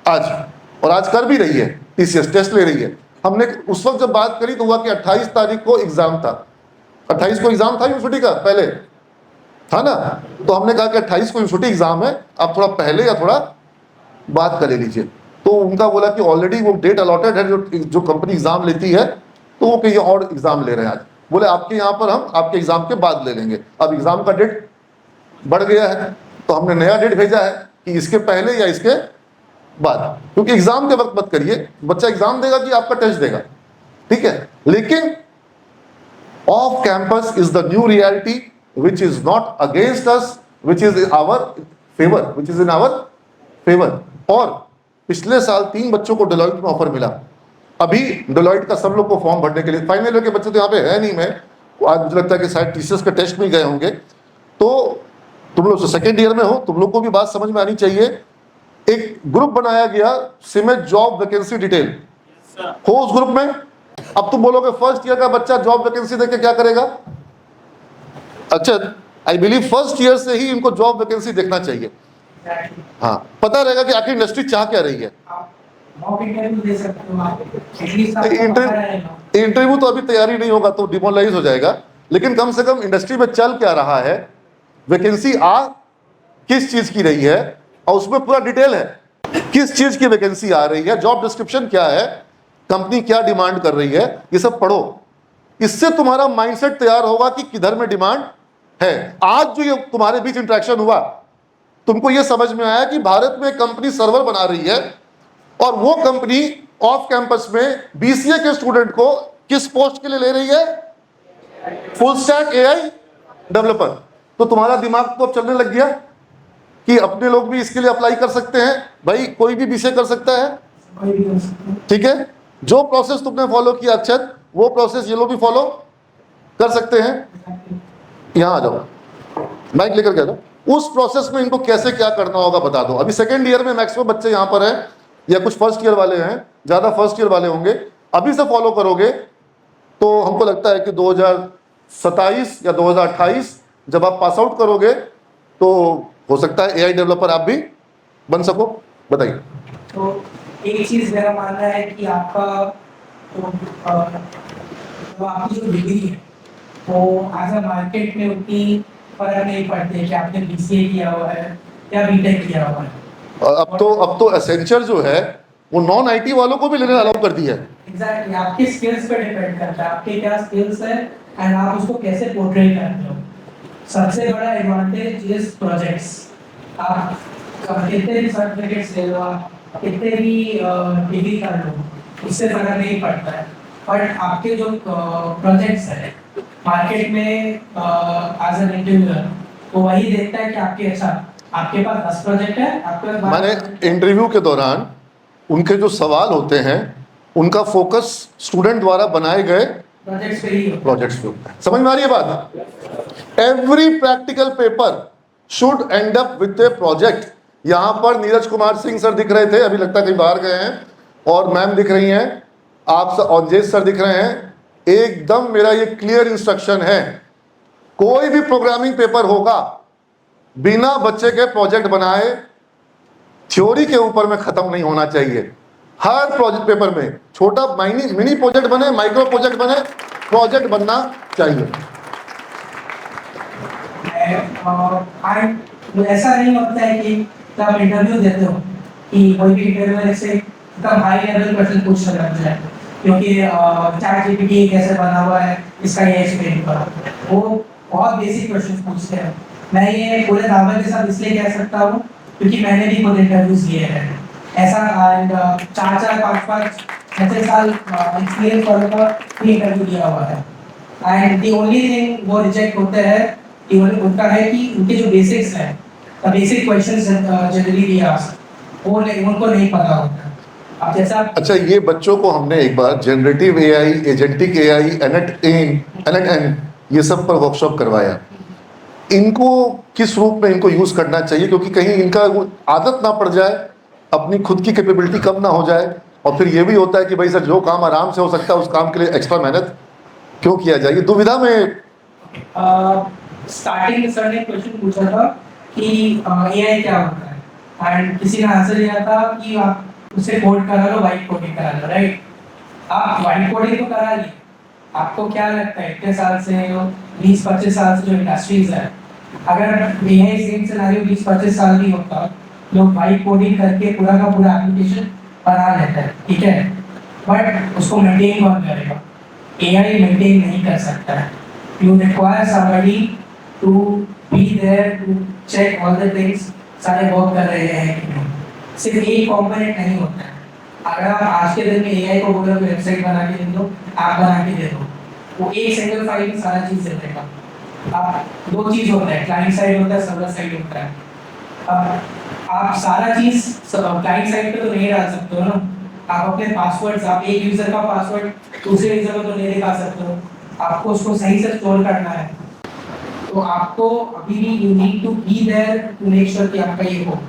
आज, और आज कर भी रही है, टीसीएस टेस्ट ले रही है। हमने उस वक्त जब बात करी तो हुआ कि 28 तारीख को एग्जाम था, 28 को एग्जाम था यूनिवर्सिटी का, पहले था ना, तो हमने कहा कि 28 को यूनिवर्सिटी एग्जाम है, आप थोड़ा पहले या थोड़ा बात कर लीजिए। तो उनका बोला कि ऑलरेडी वो डेट अलॉटेड है, जो कंपनी एग्जाम लेती है, तो वो कहीं और एग्जाम ले रहे हैं आज। बोले आपके यहाँ पर हम आपके एग्जाम के बाद ले लेंगे। अब एग्जाम का डेट बढ़ गया है, तो हमने नया डेट भेजा है कि इसके पहले या इसके बाद, क्योंकि एग्जाम के वक्त मत करिए, बच्चा एग्जाम देगा कि आपका टेस्ट देगा, ठीक है। लेकिन off campus is the new reality which is not against us, which is in our favour, which is in our favour. और पिछले साल 3 बच्चों को डेलॉइट में ऑफर मिला। अभी डेलॉइट का सब लोग को फॉर्म भरने के लिए, फाइनल ईयर के बच्चे तो यहाँ पे है नहीं, मैं आज मुझे लगता है कि शायद टीसीएस के टेस्ट में गए होंगे। तो तुम लोग तो सेकेंड ईयर में हो, तुम लोग को भी बात समझ में आनी चाहिए। एक ग्रुप बनाया गया, सीमेंट जॉब वैकेंसी डिटेल, हो उस ग्रुप में। अब तुम बोलोगे फर्स्ट ईयर का बच्चा जॉब वैकेंसी देके क्या करेगा? अच्छा, आई बिलीव फर्स्ट ईयर से ही इनको जॉब वैकेंसी देखना चाहिए। हाँ, पता रहेगा कि आखिर इंडस्ट्री चाह क्या रही है। इंटरव्यू तो अभी तैयारी नहीं होगा तो डिमोरलाइज हो जाएगा, लेकिन कम से कम इंडस्ट्री में चल क्या रहा है, वैकेंसी आ किस चीज की रही है, और उसमें पूरा डिटेल है किस चीज की वैकेंसी आ रही है, जॉब डिस्क्रिप्शन क्या है, कंपनी क्या डिमांड कर रही है, ये सब पढ़ो। इससे तुम्हारा माइंडसेट तैयार होगा कि किधर में डिमांड है। आज जो ये तुम्हारे बीच इंटरेक्शन हुआ, तुमको ये समझ में आया कि भारत में कंपनी सर्वर बना रही है, और वो कंपनी ऑफ कैंपस में बीसीए के स्टूडेंट को किस पोस्ट के लिए ले रही है? Full stack AI developer. तो तुम्हारा दिमाग तो अब चलने लग गया कि अपने लोग भी इसके लिए अप्लाई कर सकते हैं। भाई कोई भी बीसीए कर सकता है, ठीक है। जो प्रोसेस तुमने फॉलो किया अक्षत, वो प्रोसेस ये लोग भी फॉलो कर सकते हैं। यहां आ जाओ, माइक लेकर के आ जाओ। उस प्रोसेस में इनको कैसे क्या करना होगा बता दो। अभी सेकेंड ईयर में मैक्सिमम बच्चे यहाँ पर हैं, या कुछ फर्स्ट ईयर वाले हैं, ज्यादा फर्स्ट ईयर वाले होंगे। अभी से फॉलो करोगे तो हमको लगता है कि 2027 या 2028 जब आप पास आउट करोगे तो हो सकता है एआई डेवलपर आप भी बन सको। बताइए। तो एक चीज मेरा मानना है कि आपका आपकी जो डिग्री है वो एज अ मार्केट में उतनी फर्क नहीं पड़ती कि आपने बीसीए किया हुआ है या बीटेक किया हुआ है। अब तो एसेंचर जो है वो नॉन आईटी वालों को भी लेने अलाउ कर दिया है। एग्जैक्टली, आपके स्किल्स पे डिपेंड करता है, आपके क्या स्किल्स है एंड आप उसको कैसे पोर्ट्रे करते हो। सबसे बड़ा एडवांटेज इज प्रोजेक्ट्स। आप कितने भी सर्टिफिकेट्स ले लो, आप कितने भी डिग्री कर लो, उससे फर्क नहीं पड़ता है। बट आपके जो प्रोजेक्ट्स है मार्केट में एज एन इंटरव्यूअर, वो वही देखता है कि आपके आपके पास 10 प्रोजेक्ट है, आपके पास मैंने इंटरव्यू के दौरान उनके जो सवाल होते हैं उनका फोकस स्टूडेंट द्वारा बनाए गए प्रोजेक्ट्स पे ही प्रोजेक्ट्स पे होता है। समझ में आ रही है बात? Every practical paper should and up with A project. यहाँ पर नीरज कुमार सिंह सर दिख रहे थे, अभी लगता है कहीं बाहर गए हैं, और मैम दिख रही हैं, आप अवधेश सर दिख रहे हैं। एकदम मेरा ये क्लियर इंस्ट्रक्शन है, कोई भी प्रोग्रामिंग पेपर होगा बिना बच्चे के प्रोजेक्ट बनाए थ्योरी के ऊपर में खत्म नहीं होना चाहिए। हर प्रोजेक्ट पेपर में छोटा मिनी प्रोजेक्ट बने, माइक्रो प्रोजेक्ट बने, प्रोजेक्ट बनना चाहिए। ऐसा नहीं होता है कि जब इंटरव्यू देते हो कि कोई भी इंटरव्यू से एकदम हाई लेवल क्वेश्चन पूछ रहा है, क्योंकि चैट जीपीटी कैसे बना हुआ है इसका ये एक्सप्लेन करो, वो बहुत बेसिक क्वेश्चन पूछते हैं। मैं ये पूरे दावे के साथ इसलिए कह सकता हूँ क्योंकि मैंने भी खुद इंटरव्यूज लिए हैं ऐसा, एंड 4-4, 5-5, 6 साल एक्सपीरियंस वालों का भी इंटरव्यू दिया हुआ है। एंड दी ओनली थिंग वो रिजेक्ट होते हैं कि उनका है कि उनके जो बेसिक्स हैं, बेसिक क्वेश्चंस जनरली भी उनको नहीं पता होता। अब जैसा अच्छा, ये बच्चों को हमने एक बार generative AI, agentic AI, NetN ये सब पर वर्कशॉप करवाया। इनको किस रूप में इनको यूज करना चाहिए, क्योंकि कहीं इनका आदत ना पड़ जाए, अपनी खुद की कैपेबिलिटी कम ना हो जाए, और फिर ये भी होता है कि भाई सर जो काम आराम से हो सकता है उस काम के लिए एक्स्ट्रा मेहनत क्यों किया जाए, दुविधा में। स्टार्टिंग में सर ने क्वेश्चन पूछा था कि एआई क्या होता है, एंड किसी ने आंसर दिया था कि आप उसे कोड करा लो, वाइट कोडिंग करा लो, राइट। आप वाइट कोडिंग तो करा लिए, आपको क्या लगता है इतने साल से 20-25 साल से जो इंडस्ट्रीज है, अगर एआई सेम सिनेरियो 20-25 साल भी होता, लोग वाइट कोडिंग करके पूरा का पूरा एप्लीकेशन बना लेते हैं, ठीक है, बट उसको मेंटेन कौन करेगा? एआई मेंटेन नहीं कर सकता है। You require somebody to be there to check all the things, सारे वर्क कर रहे हैं कि नहीं, सिर्फ एक कंपोनेंट नहीं होता है। अगर आप आज के दिन में एआई को बोलो वेबसाइट बना के दे दो, आप बना के दे दो, वो एक सिंगल फाइल में सारा चीज दे देगा। अब दो चीज होता है, क्लाइंट साइड होता है, सर्वर साइड होता है। अब आप सारा चीज क्लाइंट साइड पे तो नहीं डाल सकते हो ना, आप अपने पासवर्ड्स, आप एक यूजर का पासवर्ड दूसरे यूजर को तो नहीं दिखा सकते हो, आपको उसको सही से स्टोर करना है। तो आपको अभी भी you need to be there to make sure कि आपका ये हो।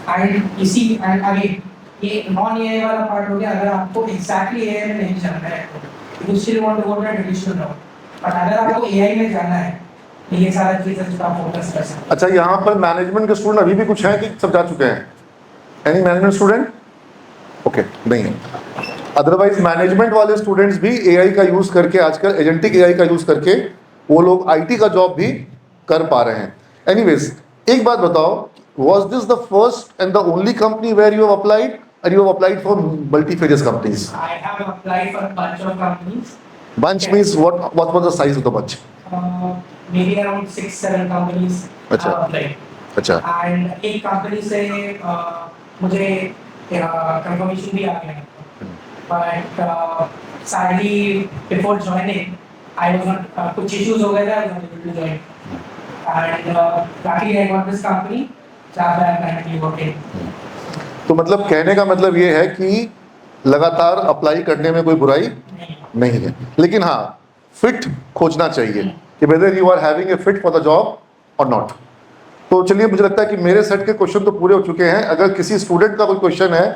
एंड इसी एंड अगेन ये नॉन एआई वाला पार्ट हो गया। अगर आपको एग्जैक्टली एआई में नहीं जाना है तो you still want to go to traditional road, but अगर आपको एआई में जाना है तो ये सारा चीजें जिस पर आप फोकस कर सकते हैं। अच्छा, यहाँ पर मैनेजमेंट के स्टूडेंट अभी भी कुछ हैं कि सब जा चुके हैं? Any management student? ओके, नहीं है। अदरवाइज मैनेजमेंट वाले स्टूडेंट्स भी एआई का यूज करके, आजकल एजेंटिक एआई का यूज करके वो लोग आईटी का जॉब भी कर पा रहे हैं। एनीवेज, एक बात बताओ, was this the first and the only company where you have applied, or you have applied for multifarious companies? I have applied for a bunch of companies. Bunch means what was the size of the bunch? Maybe around 6-7 companies. अच्छा। applied. अच्छा, And एक company से मुझे confirmation भी आ गया, but sadly before joining I was not, कुछ issues हो गए थे, I was not able to join. And luckily I got this company जहाँ पे I'm currently working. तो मतलब कहने का मतलब ये है कि लगातार अप्लाई करने में कोई बुराई नहीं। नहीं है, लेकिन हाँ फिट खोजना चाहिए कि whether you are having a fit for the job और नॉट। तो चलिए, मुझे लगता है कि मेरे सेट के क्वेश्चन तो पूरे हो चुके हैं। अगर किसी स्टूडेंट का कोई क्वेश्चन है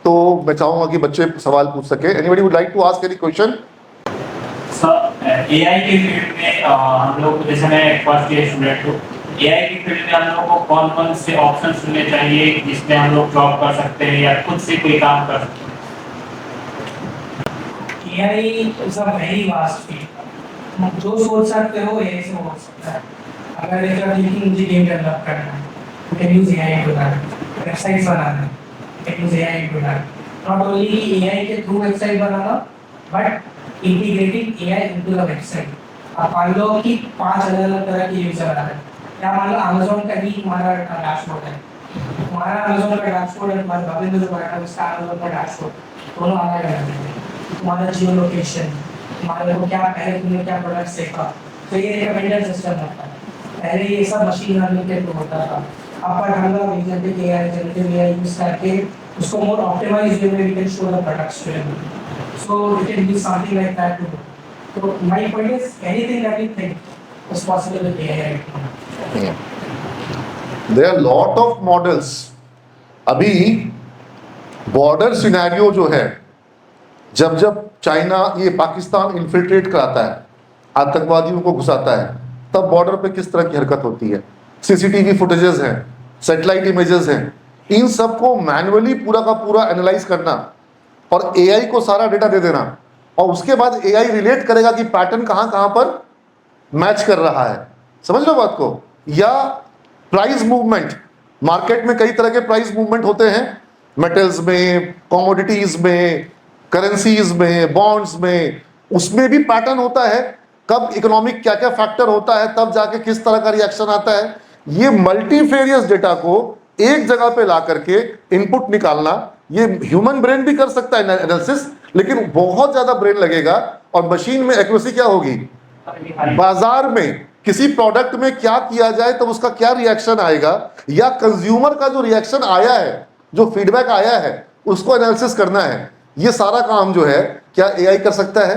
तो मैं चाहूंगा कि बच्चे सवाल पूछ सके। Anybody would like to ask any question? Sir, AI के फील्ड में हम लोग, जैसे मैं फर्स्ट ईयर स्टूडेंट हूँ, एआई की फील्ड में हम लोग को कौन कौन से ऑप्शन चुनने चाहिए जिसमें हम लोग जॉब कर सकते हैं या खुद से कोई काम कर सकते हैं? AI is a very vast field, जो सोच सकते हो एआई से हो सकता है। अगर एक मुझे गेम डेवलप करना है, you can use AI to that. Websites बनाना है, you can use AI to that. Not only AI के थ्रू वेबसाइट बनाना, but integrating AI into the website. आप मान लो कि 5 अलग-अलग तरह के यूजर आ रहे हैं, या मान लो अमेज़न का ही हमारा डैशबोर्ड है, हमारा अमेज़न का डैशबोर्ड है, हमारे भविंद्र जो बैठा है उसका अमेज़न का डैशबोर्ड, दोनों अलग-अलग हैं। तुम्हारा जियो लोकेशन, तुम्हारे को क्या पहले तुमने क्या प्रोडक्ट देखा, तो ये रिकमेंडर सिस्टम होता है। पहले ये सब मशीन लर्निंग के थ्रू होता था, अब पर हम लोग agentic AI, generative AI use करके उसको मोर ऑप्टिमाइज्ड वे में we can show the products to them, so we can do something like that too. तो my point is anything that we think is possible with AI. There are lot of models अभी border scenario जो है, जब जब China ये Pakistan infiltrate कराता है, आतंकवादियों को घुसाता है, तब बॉर्डर पे किस तरह की हरकत होती है, सीसीटीवी फुटेजेस हैं, सैटेलाइट इमेजेस हैं, इन सबको मैन्युअली पूरा का पूरा एनालाइज करना और एआई को सारा डेटा दे देना, और उसके बाद एआई रिलेट करेगा कि पैटर्न कहां कहां पर मैच कर रहा है। समझ लो बात को। या प्राइस मूवमेंट, मार्केट में कई तरह के प्राइस मूवमेंट होते हैं, मेटल्स में, कमोडिटीज में, करेंसीज में, बॉन्ड्स में, उसमें भी पैटर्न होता है, कब इकोनॉमिक क्या क्या फैक्टर होता है, तब जाके किस तरह का रिएक्शन आता है। ये मल्टीफेरियस डेटा को एक जगह पे ला करके इनपुट निकालना, ये ह्यूमन ब्रेन भी कर सकता है एनालिसिस, लेकिन बहुत ज्यादा ब्रेन लगेगा। और मशीन में एक्यूरेसी क्या होगी, बाजार में किसी प्रोडक्ट में क्या किया जाए तब उसका क्या रिएक्शन आएगा, या कंज्यूमर का जो रिएक्शन आया है, जो फीडबैक आया है, उसको एनालिसिस करना है। ये सारा काम जो है क्या एआई कर सकता है?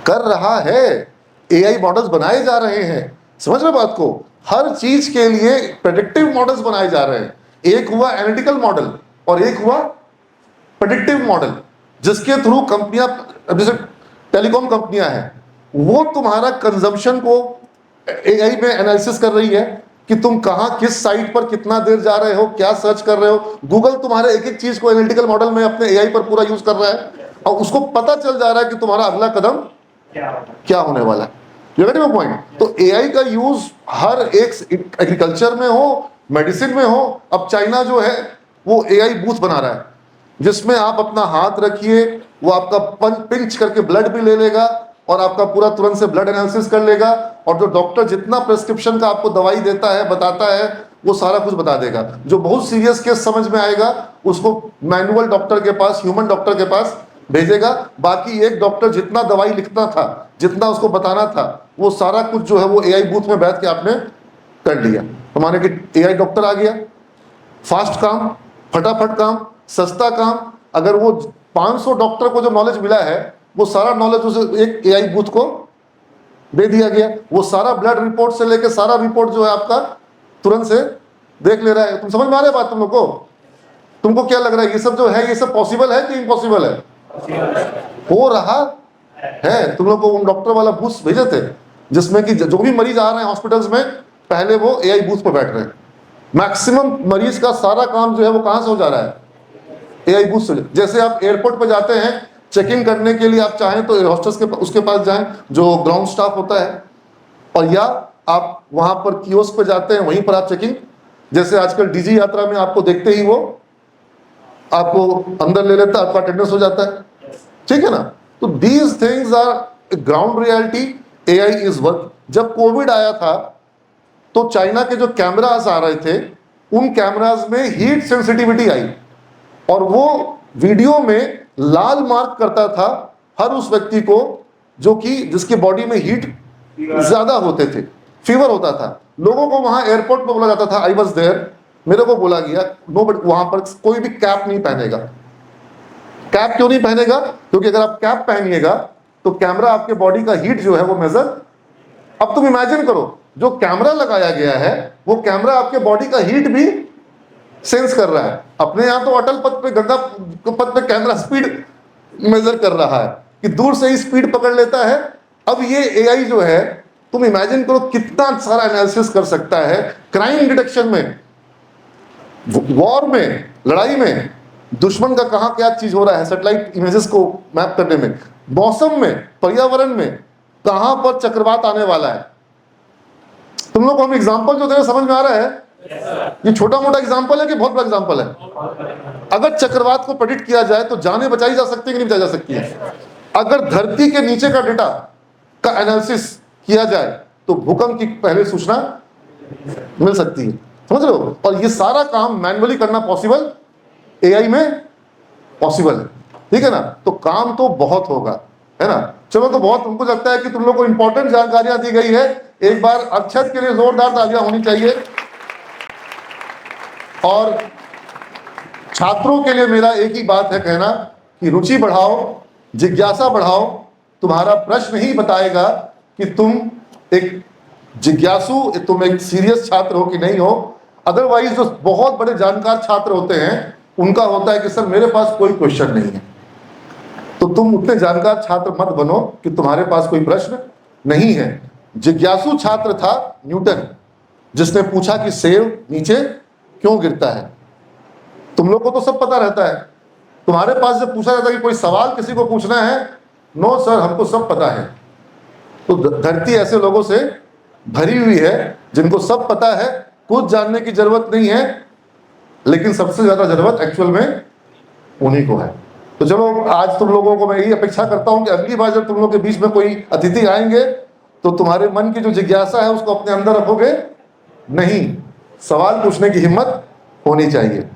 कर रहा है। एआई मॉडल्स बनाए जा रहे हैं। समझ रहे बात को। हर चीज के लिए प्रेडिक्टिव मॉडल्स बनाए जा रहे हैं। एक हुआ एनालिटिकल मॉडल और एक हुआ प्रेडिक्टिव मॉडल, जिसके थ्रू कंपनियां, जैसे टेलीकॉम कंपनियां हैं, वो तुम्हारा कंजम्पशन को एआई में एनालिसिस कर रही है कि तुम कहां किस साइट पर कितना देर जा रहे हो, क्या सर्च कर रहे हो। गूगल तुम्हारे एक एक चीज को एनालिटिकल मॉडल में अपने एआई पर पूरा यूज कर रहा है, और उसको पता चल जा रहा है कि तुम्हारा अगला कदम क्या होने वाला है। You get my point. तो एआई का यूज हर एक, एग्रीकल्चर में हो, मेडिसिन में हो। अब चाइना जो है वो एआई बूथ बना रहा है, जिसमें आप अपना हाथ रखिए, वो आपका पिंच करके ब्लड भी ले लेगा और आपका पूरा तुरंत से ब्लड एनालिसिस कर लेगा, और जो डॉक्टर जितना प्रेस्क्रिप्शन का आपको दवाई देता है, बताता है, वो सारा कुछ बता देगा। जो बहुत सीरियस केस समझ में आएगा उसको मैनुअल डॉक्टर के पास, ह्यूमन डॉक्टर के पास भेजेगा। बाकी एक डॉक्टर जितना दवाई लिखना था, जितना उसको बताना था, वो सारा कुछ जो है वो एआई बूथ में बैठ के आपने कर लिया। तो माने कि एआई डॉक्टर आ गया, फास्ट काम, फटाफट काम, सस्ता काम। अगर वो 500 डॉक्टर को जो नॉलेज मिला है, वो सारा नॉलेज उसे एक एआई बूथ को दे दिया गया। वो सारा ब्लड रिपोर्ट से लेके सारा रिपोर्ट जो है आपका तुरंत से देख ले रहा है। तुम समझ में आ रहा है बात तुम लोग को? तुमको क्या लग रहा है, ये सब जो है ये सब पॉसिबल है कि इम्पॉसिबल है? हो रहा है। तुम लोग को उन डॉक्टर वाला बूथ भेजे थे, जिसमें कि जो भी मरीज आ रहे हैं हॉस्पिटल्स में, पहले वो एआई बूथ पर बैठ रहे हैं। मैक्सिमम मरीज का सारा काम जो है वो कहां से हो जा रहा है? एआई बूथ से। जैसे आप एयरपोर्ट पर जाते हैं चेकिंग करने के लिए, आप चाहें तो हॉस्टस के उसके पास जाएं, जो ग्राउंड स्टाफ होता है, और या आप वहां पर कियोस्क पे जाते हैं, वहीं पर आप चेकिंग, जैसे आजकल डीजी यात्रा में आपको देखते ही वो आपको अंदर ले लेता है, आपका अटेंडेंस हो जाता है। ठीक है ना? तो these things are ground reality. AI is work. जब कोविड आया था तो चाइना के जो कैमरास आ रहे थे, उन कैमरास में हीट सेंसिटिविटी आई, और वो वीडियो में लाल मार्क करता था हर उस व्यक्ति को जो कि जिसके बॉडी में हीट ज्यादा होते थे, फीवर होता था। लोगों को वहां एयरपोर्ट पर बोला जाता था, आई वाज देयर, मेरे को बोला गया नो, बट वहां पर कोई भी कैप नहीं पहनेगा। कैप क्यों नहीं पहनेगा? क्योंकि अगर आप कैप पहनिएगा तो कैमरा आपके बॉडी का हीट जो है वो मेजर। अब तुम इमेजिन करो, जो कैमरा लगाया गया है वो कैमरा आपके बॉडी का हीट भी सेंस कर रहा है। अपने यहां तो अटल पथ पे, गंगा पथ पे कैमरा स्पीड मेजर कर रहा है कि दूर से ही स्पीड पकड़ लेता है। अब ये एआई जो है, तुम इमेजिन करो कितना सारा एनालिसिस कर सकता है। क्राइम डिटेक्शन में, वॉर में, लड़ाई में, दुश्मन का कहां क्या चीज हो रहा है, सैटेलाइट इमेजेस को मैप करने में, मौसम में, पर्यावरण में, कहां पर चक्रवात आने वाला है। तुम लोग को हम एग्जांपल जो दे रहे समझ में आ रहा है? ये छोटा मोटा एग्जांपल है कि बहुत बड़ा एग्जांपल है? अगर चक्रवात को प्रेडिक्ट किया जाए तो जाने बचाई जा सकती है कि नहीं बचाई जा सकती है? अगर धरती के नीचे का डेटा का एनालिसिस किया जाए तो भूकंप की पहले सूचना मिल सकती है। समझ रहे हो? और ये सारा काम मैन्युअली करना पॉसिबल एआई में पॉसिबल है। ठीक है ना? तो काम तो बहुत होगा, है ना? चलो, तो बहुत तुमको लगता है कि तुम लोग को इंपॉर्टेंट जानकारियां दी गई है। एक बार अक्षत के लिए जोरदार तालियां होनी चाहिए। और छात्रों के लिए मेरा एक ही बात है कहना कि रुचि बढ़ाओ, जिज्ञासा बढ़ाओ। तुम्हारा प्रश्न ही बताएगा कि तुम एक जिज्ञासु, तुम एक सीरियस छात्र हो कि नहीं हो। अदरवाइज जो बहुत बड़े जानकार छात्र होते हैं उनका होता है कि सर मेरे पास कोई क्वेश्चन नहीं है। तो तुम उतने जानकार छात्र मत बनो कि तुम्हारे पास कोई प्रश्न नहीं है। जिज्ञासु छात्र था न्यूटन, जिसने पूछा कि सेब नीचे क्यों गिरता है। तुम लोग को तो सब पता रहता है, तुम्हारे पास जब पूछा जाता है कि कोई सवाल किसी को पूछना है, नो सर हमको सब पता है। तो धरती ऐसे लोगों से भरी हुई है जिनको सब पता है, कुछ जानने की जरूरत नहीं है, लेकिन सबसे ज्यादा जरूरत एक्चुअल में उन्हीं को है। तो चलो आज तुम लोगों को मैं यही अपेक्षा करता हूं कि अगली बार जब तुम लोग के बीच में कोई अतिथि आएंगे तो तुम्हारे मन की जो जिज्ञासा है उसको अपने अंदर रखोगे नहीं, सवाल पूछने की हिम्मत होनी चाहिए।